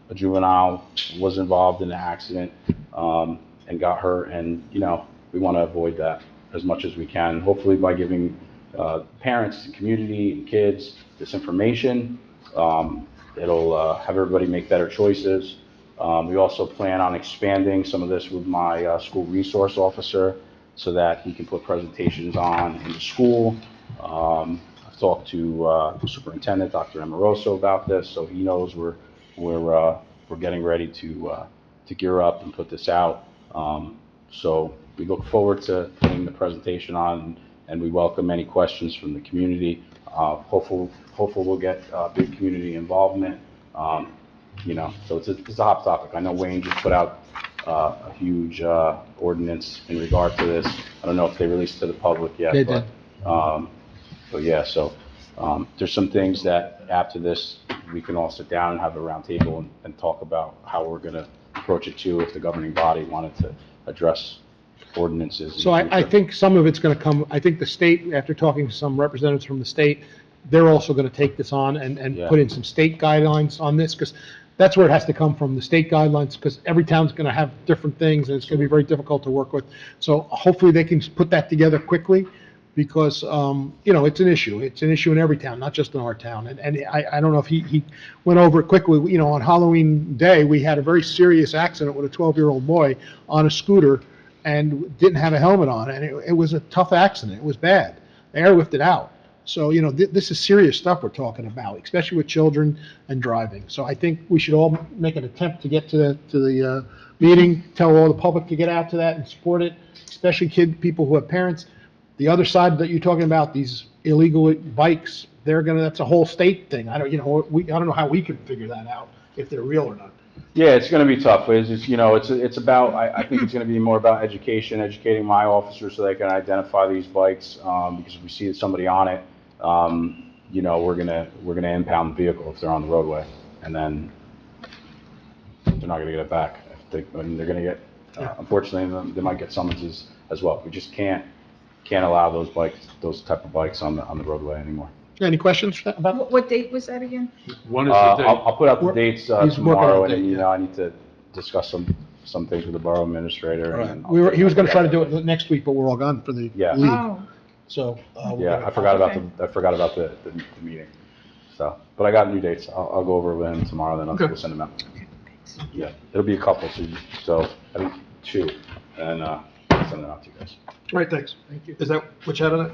[SPEAKER 7] a juvenile was involved in an accident and got hurt, and you know, we want to avoid that as much as we can. Hopefully by giving parents and community and kids this information, it'll have everybody make better choices. We also plan on expanding some of this with my school resource officer so that he can put presentations on in the school. I've talked to the superintendent, Dr. Amoroso, about this, so he knows we're getting ready to gear up and put this out. So we look forward to putting the presentation on, and we welcome any questions from the community. Hopefully we'll get big community involvement. You know, so it's a hot topic. I know Wayne just put out a huge ordinance in regard to this. I don't know if they released it to the public yet.
[SPEAKER 2] They did.
[SPEAKER 7] But yeah, so there's some things that after this, we can all sit down and have a round table and talk about how we're going to approach it too, if the governing body wanted to address ordinances.
[SPEAKER 2] So I think some of it's going to come, I think the state, after talking to some representatives from the state, they're also going to take this on and
[SPEAKER 7] Yeah.
[SPEAKER 2] put in some state guidelines on this, because that's where it has to come from, the state guidelines, because every town's going to have different things, and it's going to be very difficult to work with. So hopefully they can put that together quickly, because, you know, it's an issue. It's an issue in every town, not just in our town. And I don't know if he went over it quickly. You know, on Halloween Day, we had a very serious accident with a 12-year-old boy on a scooter and didn't have a helmet on, and it was a tough accident. It was bad. They airlifted out. So, you know, this is serious stuff we're talking about, especially with children and driving. So I think we should all make an attempt to get to the meeting, tell all the public to get out to that and support it, especially people who have parents. The other side that you're talking about, these illegal bikes, that's a whole state thing. I don't know how we can figure that out, if they're real or not.
[SPEAKER 7] Yeah, it's going to be tough. You know, it's about, I think it's going to be more about educating my officers so they can identify these bikes, because if we see somebody on it, you know, we're gonna impound the vehicle if they're on the roadway, and then they're not gonna get it back. They're gonna get, unfortunately, they might get summonses as well. We just can't allow those type of bikes on the roadway anymore.
[SPEAKER 2] Any questions about
[SPEAKER 8] What date was that again?
[SPEAKER 3] When is the date?
[SPEAKER 7] I'll put out the dates
[SPEAKER 2] He's working
[SPEAKER 7] tomorrow,
[SPEAKER 2] on the
[SPEAKER 7] and
[SPEAKER 2] date,
[SPEAKER 7] you know, I need to discuss some things with the borough administrator.
[SPEAKER 2] Right.
[SPEAKER 7] and then
[SPEAKER 2] He was going to try to do it next week, but we're all gone for the
[SPEAKER 7] Yeah.
[SPEAKER 2] leave.
[SPEAKER 8] Oh,
[SPEAKER 2] So.
[SPEAKER 7] Yeah, I forgot about
[SPEAKER 8] Okay.
[SPEAKER 7] the meeting. So, but I got new dates. I'll go over with him tomorrow, then we'll send them out. Yeah, it'll be a couple, so I think 2, and I'll send them out to you guys.
[SPEAKER 10] All right, thanks. Thank you. Is that what you had on it?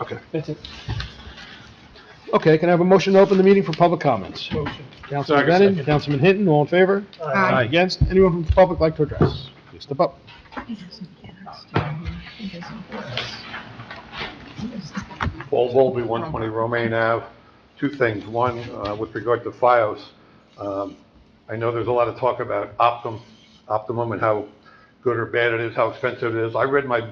[SPEAKER 10] Okay.
[SPEAKER 2] That's it. Okay, can I have a motion to open the meeting for public comments?
[SPEAKER 10] Motion.
[SPEAKER 2] Councilman Bennett, Councilman Hinton, all in favor?
[SPEAKER 8] Aye.
[SPEAKER 2] Against? Anyone from the public like to address? Please step up.
[SPEAKER 12] Paul Volpe, 120 Romaine Ave. 2 things. One, with regard to FiOS, I know there's a lot of talk about Optimum and how good or bad it is, how expensive it is. I read my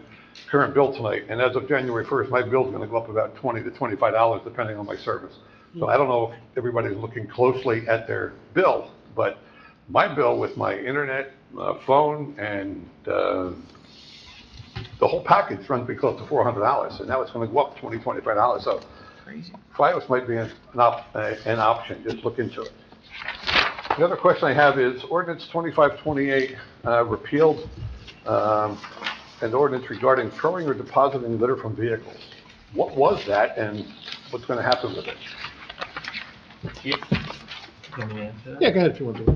[SPEAKER 12] current bill tonight, and as of January 1st, my bill's going to go up about $20 to $25 depending on my service. So I don't know if everybody's looking closely at their bill, but my bill with my internet, phone, and the whole package runs me close to $400, and now it's going to go up $20, $25. So FiOS might be an option. Just look into it. The other question I have is ordinance 2528 repealed, an ordinance regarding throwing or depositing litter from vehicles. What was that and what's going to happen with it?
[SPEAKER 11] Can we answer that?
[SPEAKER 2] Yeah, go ahead if you want to.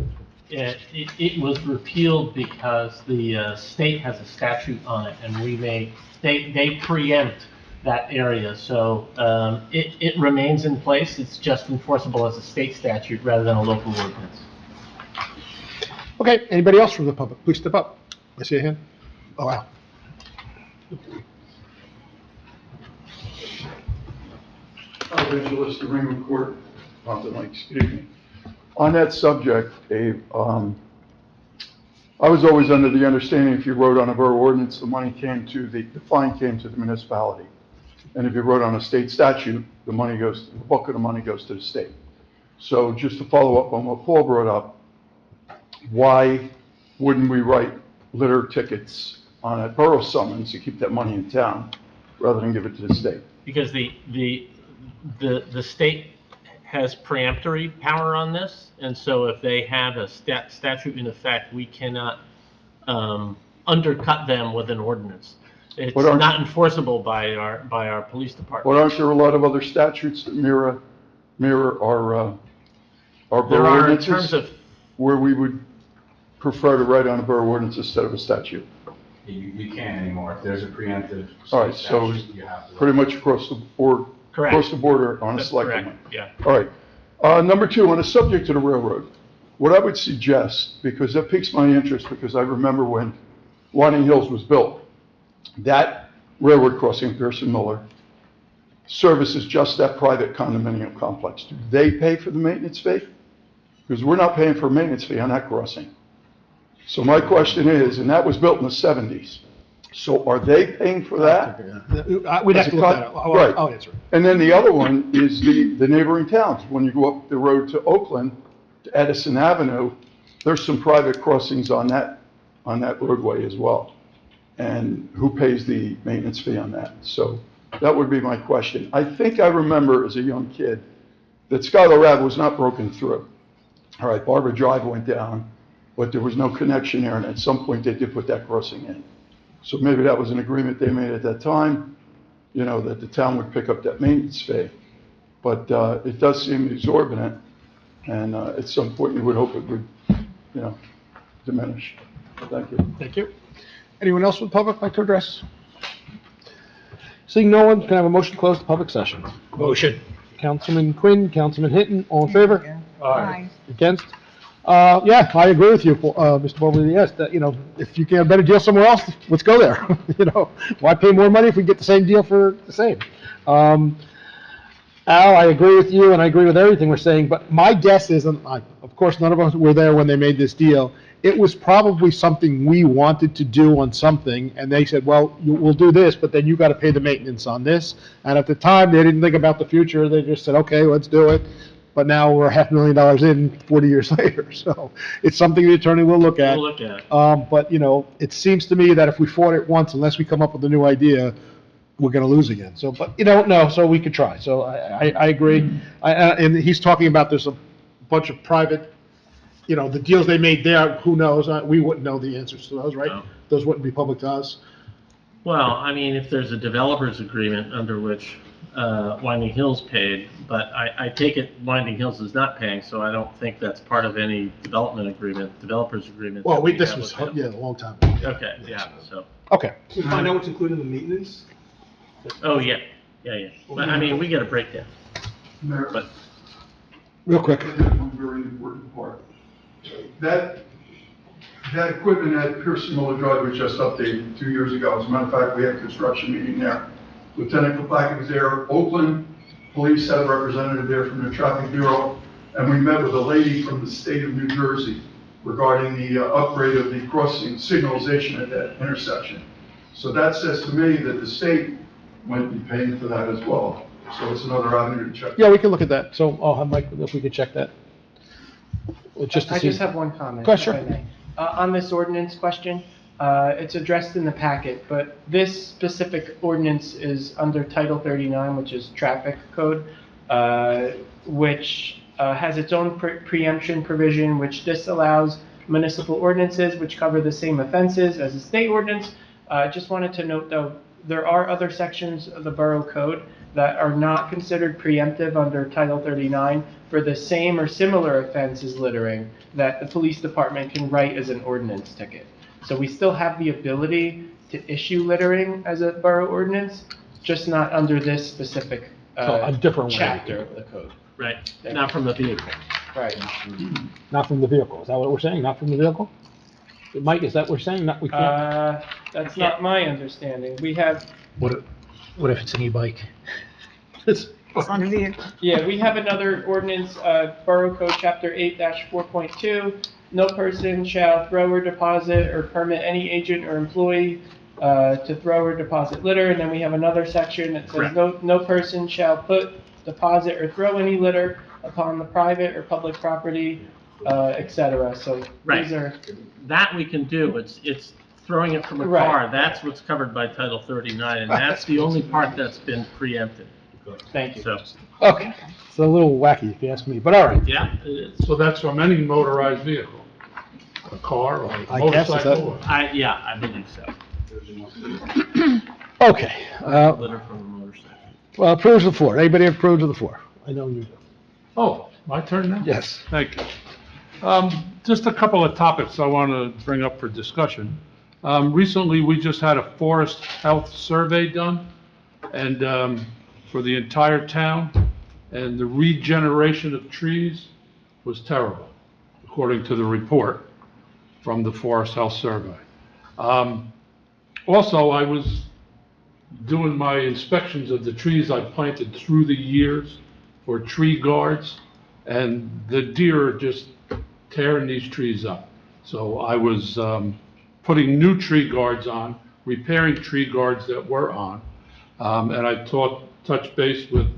[SPEAKER 11] Yeah, it was repealed because the state has a statute on it, and they preempt that area, so it remains in place. It's just enforceable as a state statute rather than a local ordinance.
[SPEAKER 2] Okay, anybody else from the public? Please step up. I see a hand. Oh, wow.
[SPEAKER 13] Evangelist, the Ringwood Court, Pompton Lake, excuse me. On that subject, Abe, I was always under the understanding if you wrote on a borough ordinance, the fine came to the municipality. And if you wrote on a state statute, the bulk of the money goes to the state. So just to follow up on what Paul brought up, why wouldn't we write litter tickets on a borough summons to keep that money in town rather than give it to the state?
[SPEAKER 11] Because the state has preemptory power on this, and so if they have a statute in effect, we cannot undercut them with an ordinance. It's not enforceable by our police department.
[SPEAKER 13] But aren't there a lot of other statutes that mirror our
[SPEAKER 11] There
[SPEAKER 13] borough
[SPEAKER 11] are in
[SPEAKER 13] ordinances?
[SPEAKER 11] terms of,
[SPEAKER 13] Where we would prefer to write on a borough ordinance instead of a statute?
[SPEAKER 7] You can't anymore. If there's a preemptive
[SPEAKER 13] All right, so
[SPEAKER 7] statute, you have to.
[SPEAKER 13] pretty much across the board,
[SPEAKER 11] correct.
[SPEAKER 13] across the border on a
[SPEAKER 11] That's
[SPEAKER 13] selected
[SPEAKER 11] correct,
[SPEAKER 13] one.
[SPEAKER 11] yeah.
[SPEAKER 13] All right. Number two, on the subject of the railroad, what I would suggest, because that piques my interest, because I remember when Winding Hills was built, that railroad crossing, Pearson Miller, services just that private condominium complex. Do they pay for the maintenance fee? Because we're not paying for a maintenance fee on that crossing. So my question is, and that was built in the 70s, so are they paying for that?
[SPEAKER 2] We'd have to look that up.
[SPEAKER 13] Right.
[SPEAKER 2] I'll answer it.
[SPEAKER 13] And then the other one is the neighboring towns. When you go up the road to Oakland, to Edison Avenue, there's some private crossings on that roadway as well. And who pays the maintenance fee on that? So that would be my question. I think I remember as a young kid that Schuyler Ave was not broken through. All right, Barber Drive went down, but there was no connection there, and at some point they did put that crossing in. So maybe that was an agreement they made at that time, that the town would pick up that maintenance fee. But it does seem exorbitant, and at some point you would hope it would, diminish. Thank you.
[SPEAKER 2] Thank you. Anyone else from the public like to address? Seeing no one, can I have a motion to close the public session?
[SPEAKER 9] Motion.
[SPEAKER 2] Councilman Quinn, Councilman Hinton, all in favor?
[SPEAKER 8] Aye.
[SPEAKER 2] Against? Yeah, I agree with you, Mr. Mobley, yes, that, if you get a better deal somewhere else, let's go there. Why pay more money if we get the same deal for the same? Al, I agree with you, and I agree with everything we're saying, but my guess is, and of course, none of us were there when they made this deal, it was probably something we wanted to do on something, and they said, well, we'll do this, but then you got to pay the maintenance on this. And at the time, they didn't think about the future. They just said, okay, let's do it. But now we're $500,000 in 40 years later. So it's something the attorney will look at.
[SPEAKER 11] We'll look at it.
[SPEAKER 2] But, it seems to me that if we fought it once, unless we come up with a new idea, we're going to lose again. So, but you don't know, so we could try. So I agree. And he's talking about there's a bunch of private, the deals they made there, who knows? We wouldn't know the answers to those, right?
[SPEAKER 11] No.
[SPEAKER 2] Those wouldn't be public to us.
[SPEAKER 11] Well, I mean, if there's a developer's agreement under which Winding Hills paid, but I take it Winding Hills is not paying, so I don't think that's part of any developer's agreement.
[SPEAKER 2] Well,
[SPEAKER 11] that
[SPEAKER 2] this
[SPEAKER 11] have
[SPEAKER 2] was,
[SPEAKER 11] with them.
[SPEAKER 2] a long time ago.
[SPEAKER 11] Okay, yeah, so,
[SPEAKER 2] Okay.
[SPEAKER 10] Can we find out what's included in the maintenance?
[SPEAKER 11] oh, yeah. But, I mean, we get a breakdown,
[SPEAKER 13] Mayor,
[SPEAKER 11] but,
[SPEAKER 2] Real quick.
[SPEAKER 13] one very important part. That equipment at Pearson Miller Drive was just updated 2 years ago. As a matter of fact, we had a construction meeting there. Lieutenant Kopacki was there. Oakland Police had a representative there from the Traffic Bureau, and we met with a lady from the state of New Jersey regarding the upgrade of the crossing signalization at that intersection. So that says to me that the state might be paying for that as well. So it's another avenue to check.
[SPEAKER 2] Yeah, we can look at that. So I'll have Mike, if we could check that. Just to
[SPEAKER 6] I
[SPEAKER 2] see.
[SPEAKER 6] just have one comment.
[SPEAKER 2] Go ahead, sure.
[SPEAKER 6] if I may. On this ordinance question, it's addressed in the packet, but this specific ordinance is under Title 39, which is traffic code, which has its own preemption provision, which disallows municipal ordinances which cover the same offenses as the state ordinance. Just wanted to note, though, there are other sections of the Borough Code that are not considered preemptive under Title 39 for the same or similar offense as littering that the police department can write as an ordinance ticket. So we still have the ability to issue littering as a borough ordinance, just not under this specific
[SPEAKER 2] So a different way.
[SPEAKER 6] chapter of the code.
[SPEAKER 11] Right, not from the vehicle.
[SPEAKER 6] Right.
[SPEAKER 2] Not from the vehicle. Is that what we're saying? Not from the vehicle? Mike, is that what we're saying? Not, we can't?
[SPEAKER 6] That's not my understanding. We have,
[SPEAKER 9] What if it's an e-bike?
[SPEAKER 2] It's-
[SPEAKER 8] It's on the vehicle.
[SPEAKER 6] yeah, we have another ordinance, Borough Code Chapter 8-4.2. No person shall throw or deposit or permit any agent or employee to throw or deposit litter. And then we have another section that says no person shall put, deposit, or throw any litter upon the private or public property, etc. So
[SPEAKER 11] Right.
[SPEAKER 6] these are,
[SPEAKER 11] That we can do, it's throwing it from a
[SPEAKER 6] Right.
[SPEAKER 11] car, that's what's covered by Title 39, and that's the only part that's been preempted.
[SPEAKER 6] thank you.
[SPEAKER 11] So,
[SPEAKER 2] Okay, it's a little wacky if you ask me, but all right.
[SPEAKER 11] yeah, it is.
[SPEAKER 12] So that's from any motorized vehicle, a car or a
[SPEAKER 2] I guess, is that-
[SPEAKER 12] motorcycle?
[SPEAKER 11] I believe so.
[SPEAKER 2] Okay,
[SPEAKER 11] Litter from a motorcycle.
[SPEAKER 2] well, approves the floor. Anybody have approves of the floor? I know you do.
[SPEAKER 12] Oh, my turn now?
[SPEAKER 2] Yes.
[SPEAKER 12] Thank you. Just a couple of topics I want to bring up for discussion. Recently, we just had a forest health survey done, and for the entire town, and the regeneration of trees was terrible, according to the report from the Forest Health Survey. Also, I was doing my inspections of the trees I planted through the years for tree guards, and the deer are just tearing these trees up. So I was putting new tree guards on, repairing tree guards that were on, and I touched base with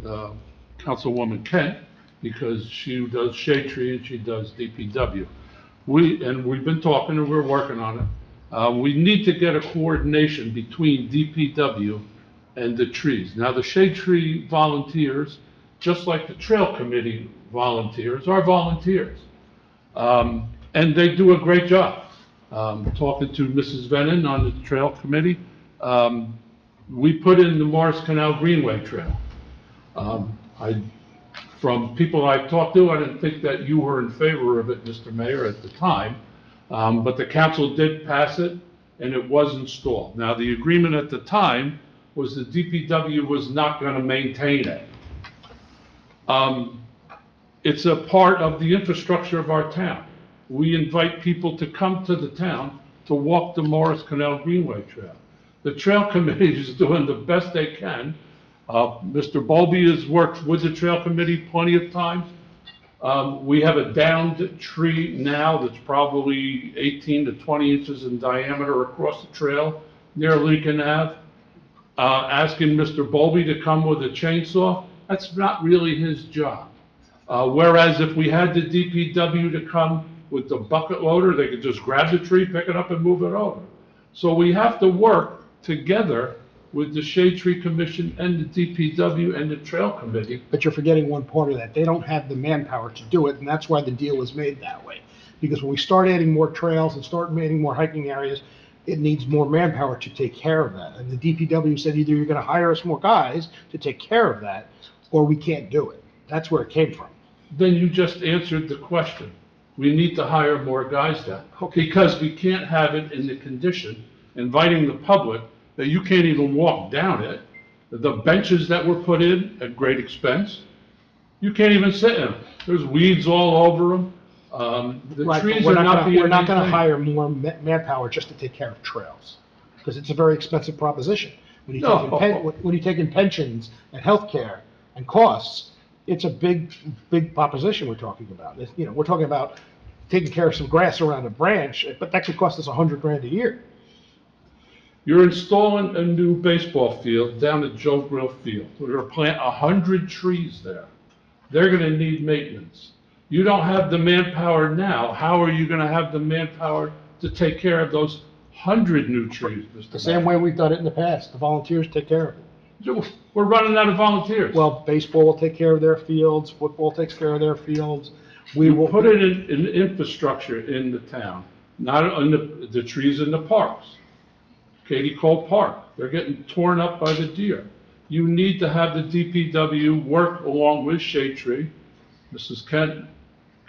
[SPEAKER 12] Councilwoman Kent, because she does shade tree and she does DPW. We've been talking and we're working on it. We need to get a coordination between DPW and the trees. Now, the shade tree volunteers, just like the trail committee volunteers, are volunteers. And they do a great job. Talking to Mrs. Venon on the trail committee, we put in the Morris Canal Greenway Trail. From people I've talked to, I didn't think that you were in favor of it, Mr. Mayor, at the time. But the council did pass it, and it was installed. Now, the agreement at the time was the DPW was not going to maintain it. It's a part of the infrastructure of our town. We invite people to come to the town to walk the Morris Canal Greenway Trail. The trail committee is doing the best they can. Mr. Bowlby has worked with the trail committee plenty of times. We have a downed tree now that's probably 18 to 20 inches in diameter across the trail near Lincoln Ave. Asking Mr. Bowlby to come with a chainsaw, that's not really his job. Whereas if we had the DPW to come with the bucket loader, they could just grab the tree, pick it up, and move it over. So we have to work together with the Shade Tree Commission and the DPW and the Trail Committee.
[SPEAKER 2] But you're forgetting one part of that. They don't have the manpower to do it, and that's why the deal was made that way. Because when we start adding more trails and start adding more hiking areas, it needs more manpower to take care of that. And the DPW said either you're gonna hire us more guys to take care of that, or we can't do it. That's where it came from.
[SPEAKER 12] Then you just answered the question. We need to hire more guys then, because we can't have it in the condition, inviting the public, that you can't even walk down it. The benches that were put in at great expense, you can't even sit in them. There's weeds all over them. The
[SPEAKER 2] Right, but
[SPEAKER 12] trees are not being
[SPEAKER 2] we're not gonna
[SPEAKER 12] maintained.
[SPEAKER 2] hire more manpower just to take care of trails, because it's a very expensive proposition. When you
[SPEAKER 12] No.
[SPEAKER 2] when you take in pensions and healthcare and costs, it's a big proposition we're talking about. You know, we're talking about taking care of some grass around a branch, but that could cost us $100,000 a year.
[SPEAKER 12] You're installing a new baseball field down at Joe Grill Field. We're gonna plant 100 trees there. They're gonna need maintenance. You don't have the manpower now. How are you gonna have the manpower to take care of those 100 new trees, Mr.
[SPEAKER 2] The same
[SPEAKER 12] Mayor?
[SPEAKER 2] way we've done it in the past. The volunteers take care of it.
[SPEAKER 3] We're running out of volunteers.
[SPEAKER 2] Well, baseball will take care of their fields, football takes care of their fields. We
[SPEAKER 3] You
[SPEAKER 2] will
[SPEAKER 3] put it in infrastructure in the town, not on the trees in the parks. Katie Cole Park, they're getting torn up by the deer. You need to have the DPW work along with Shade Tree. Mrs. Kent,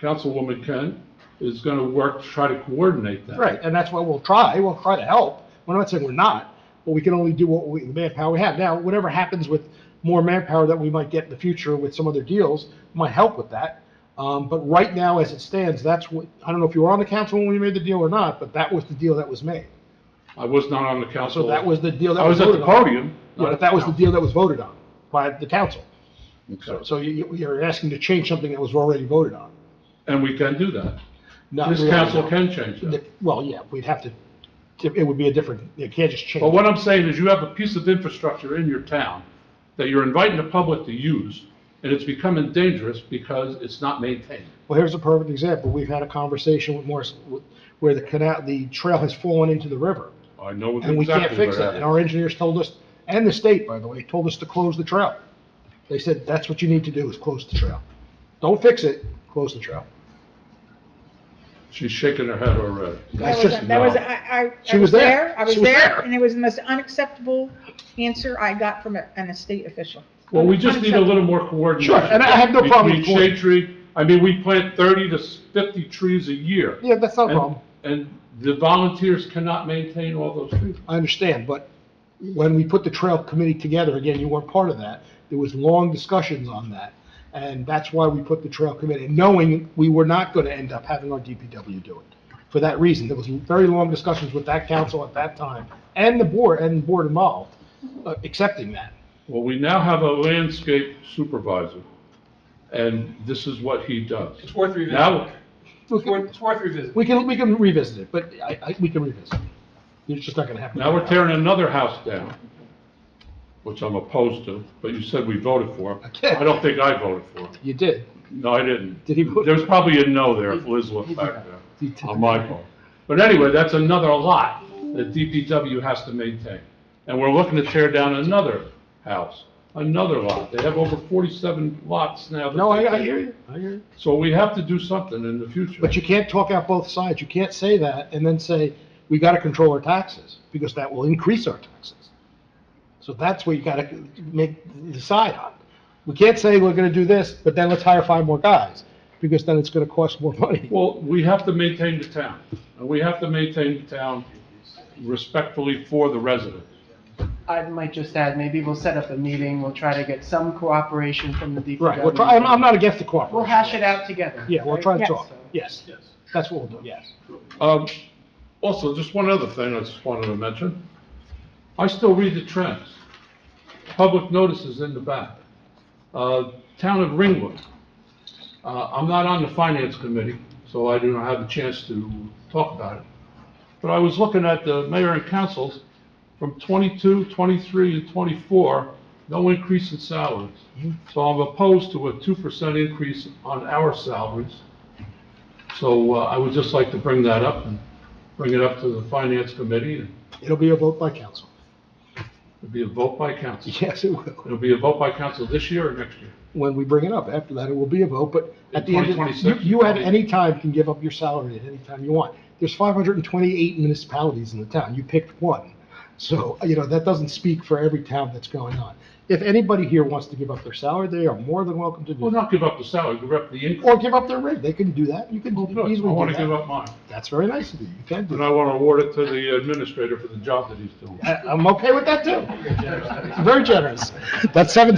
[SPEAKER 3] Councilwoman Kent, is gonna work to try to coordinate that.
[SPEAKER 2] Right, and that's what we'll try to help. We're not saying we're not, but we can only do the manpower we have. Now, whatever happens with more manpower that we might get in the future with some other deals might help with that. But right now, as it stands, that's what, I don't know if you were on the council when we made the deal or not, but that was the deal that was made.
[SPEAKER 3] I was not on the council.
[SPEAKER 2] So that was the deal that
[SPEAKER 3] I
[SPEAKER 2] was
[SPEAKER 3] was at
[SPEAKER 2] voted
[SPEAKER 3] the
[SPEAKER 2] on.
[SPEAKER 3] podium.
[SPEAKER 2] Yeah, but that was the deal that was voted on by the council.
[SPEAKER 3] Okay.
[SPEAKER 2] So you're asking to change something that was already voted on.
[SPEAKER 3] And we can do that.
[SPEAKER 2] No,
[SPEAKER 3] This
[SPEAKER 2] we
[SPEAKER 3] council
[SPEAKER 2] don't.
[SPEAKER 3] can change that.
[SPEAKER 2] Well, yeah, we'd have to, it would be a different, you can't just change.
[SPEAKER 3] But what I'm saying is you have a piece of infrastructure in your town that you're inviting the public to use, and it's becoming dangerous because it's not maintained.
[SPEAKER 2] Well, here's a perfect example. We've had a conversation with Morris, where the trail has fallen into the river.
[SPEAKER 3] I know
[SPEAKER 2] And we can't
[SPEAKER 3] exactly
[SPEAKER 2] fix
[SPEAKER 3] where
[SPEAKER 2] that.
[SPEAKER 3] that
[SPEAKER 2] And
[SPEAKER 3] is.
[SPEAKER 2] our engineers told us, and the state, by the way, told us to close the trail. They said, that's what you need to do, is close the trail. Don't fix it, close the trail.
[SPEAKER 3] She's shaking her head already.
[SPEAKER 2] That's just,
[SPEAKER 8] I
[SPEAKER 2] She
[SPEAKER 8] was
[SPEAKER 2] was there.
[SPEAKER 8] there, I was
[SPEAKER 2] She was
[SPEAKER 8] there,
[SPEAKER 2] there.
[SPEAKER 8] and it was the most unacceptable answer I got from an estate official.
[SPEAKER 3] Well, we just need a little more coordination.
[SPEAKER 2] Sure, and I have no problem with
[SPEAKER 3] Between shade tree, I mean, we plant 30 to 50 trees a year.
[SPEAKER 2] Yeah, that's not a
[SPEAKER 3] And-
[SPEAKER 2] problem.
[SPEAKER 3] And the volunteers cannot maintain all those trees.
[SPEAKER 2] I understand, but when we put the trail committee together, again, you weren't part of that, there was long discussions on that. And that's why we put the trail committee, knowing we were not gonna end up having our DPW do it. For that reason, there was very long discussions with that council at that time, and the board involved, accepting that.
[SPEAKER 3] Well, we now have a landscape supervisor, and this is what he does.
[SPEAKER 10] It's worth revisiting.
[SPEAKER 3] Now,
[SPEAKER 10] It's worth revisiting.
[SPEAKER 2] We can revisit it, but we can revisit it. It's just not gonna happen.
[SPEAKER 3] now we're tearing another house down, which I'm opposed to, but you said we voted for.
[SPEAKER 2] did.
[SPEAKER 3] I don't think I voted for it.
[SPEAKER 2] You did.
[SPEAKER 3] No, I didn't.
[SPEAKER 2] Did he vote?
[SPEAKER 3] There was probably a no there if Liz looked back
[SPEAKER 2] He
[SPEAKER 3] there,
[SPEAKER 2] did.
[SPEAKER 3] on my part. But anyway, that's another lot that DPW has to maintain. And we're looking to tear down another house, another lot. They have over 47 lots now. that
[SPEAKER 2] No,
[SPEAKER 3] they
[SPEAKER 2] I
[SPEAKER 3] take.
[SPEAKER 2] hear you, I hear you.
[SPEAKER 3] So we have to do something in the future.
[SPEAKER 2] But you can't talk out both sides. You can't say that and then say, we gotta control our taxes, because that will increase our taxes. So that's what you gotta decide on. We can't say we're gonna do this, but then let's hire 5 more guys, because then it's gonna cost more money.
[SPEAKER 3] Well, we have to maintain the town, and we have to maintain the town respectfully for the residents.
[SPEAKER 6] I might just add, maybe we'll set up a meeting, we'll try to get some cooperation from the DPW.
[SPEAKER 2] Right, we'll try, I'm not against the cooperation.
[SPEAKER 6] We'll hash it out together.
[SPEAKER 2] Yeah, we'll
[SPEAKER 6] right?
[SPEAKER 2] try to
[SPEAKER 8] Yes.
[SPEAKER 2] talk, yes, that's what we'll do.
[SPEAKER 6] Yes.
[SPEAKER 3] Also, just one other thing I just wanted to mention. I still read the trends. Public notices in the back. Town of Ringwood. I'm not on the finance committee, so I do not have a chance to talk about it. But I was looking at the mayor and councils from 22, 23, and 24, no increase in salaries. So I'm opposed to a 2% increase on our salaries. So I would just like to bring that up and bring it up to the finance committee, and
[SPEAKER 2] It'll be a vote by council.
[SPEAKER 3] it'll be a vote by council.
[SPEAKER 2] Yes, it will.
[SPEAKER 3] It'll be a vote by council this year or next year.
[SPEAKER 2] When we bring it up, after that, it will be a vote, but at the end, of
[SPEAKER 3] 2026,
[SPEAKER 2] you at any time can give up your salary at any time you want. There's 528 municipalities in the town, you picked one. So, that doesn't speak for every town that's going on. If anybody here wants to give up their salary, they are more than welcome to do
[SPEAKER 3] Well,
[SPEAKER 2] that.
[SPEAKER 3] not give up the salary, give up the increase.
[SPEAKER 2] Or give up their rate, they can do that, you can
[SPEAKER 3] Well, good. I
[SPEAKER 2] easily
[SPEAKER 3] want
[SPEAKER 2] do
[SPEAKER 3] to give
[SPEAKER 2] that.
[SPEAKER 3] up mine.
[SPEAKER 2] That's very nice of you, you can do
[SPEAKER 3] And
[SPEAKER 2] that.
[SPEAKER 3] I want to award it to the administrator for the job that he's doing.
[SPEAKER 2] I'm okay with that too. Very generous. That's 7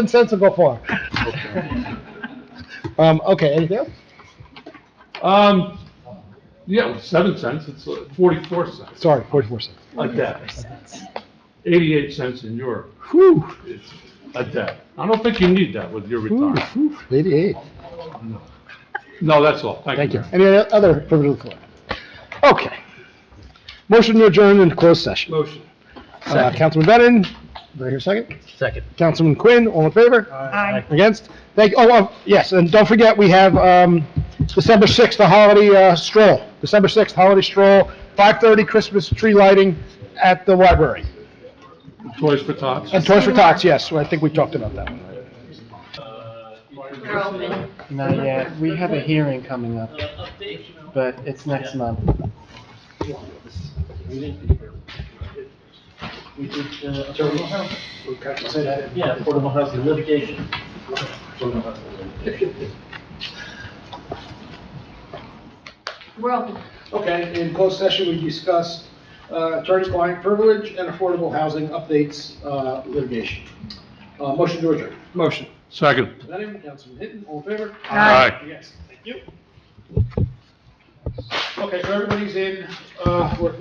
[SPEAKER 2] cents will go far. Okay, anything else?
[SPEAKER 3] Yeah, 7 cents, it's 44 cents.
[SPEAKER 2] Sorry, 44 cents.
[SPEAKER 3] A day. 88 cents in Europe.
[SPEAKER 2] Whew.
[SPEAKER 3] It's a day. I don't think you need that with your retirement.
[SPEAKER 2] 88.
[SPEAKER 3] No, that's all.
[SPEAKER 2] Thank you. Any other privilege of the floor? Okay. Motion to adjourn into closed session.
[SPEAKER 10] Motion.
[SPEAKER 2] Councilman Brennan, do I hear a second?
[SPEAKER 9] Second.
[SPEAKER 2] Councilman Quinn, all in favor?
[SPEAKER 8] Aye.
[SPEAKER 2] Against? Thank, yes, and don't forget, we have, December 6th, the holiday, stroll. December 6th, holiday stroll, 5:30 Christmas tree lighting at the library.
[SPEAKER 12] Toys for Tots.
[SPEAKER 2] And Toys for Tots, yes, I think we talked about that one.
[SPEAKER 1] They're open.
[SPEAKER 6] Not yet. We have a hearing coming up, but it's next month.
[SPEAKER 11] Yeah, affordable housing litigation.
[SPEAKER 1] We're open.
[SPEAKER 3] Okay, in closed session, we discussed attorney-client privilege and affordable housing updates litigation. Motion to adjourn.
[SPEAKER 10] Motion.
[SPEAKER 12] Second.
[SPEAKER 3] Councilman Hinton, all in favor?
[SPEAKER 12] Aye.
[SPEAKER 3] Yes, thank you. Okay, so everybody's in, we're,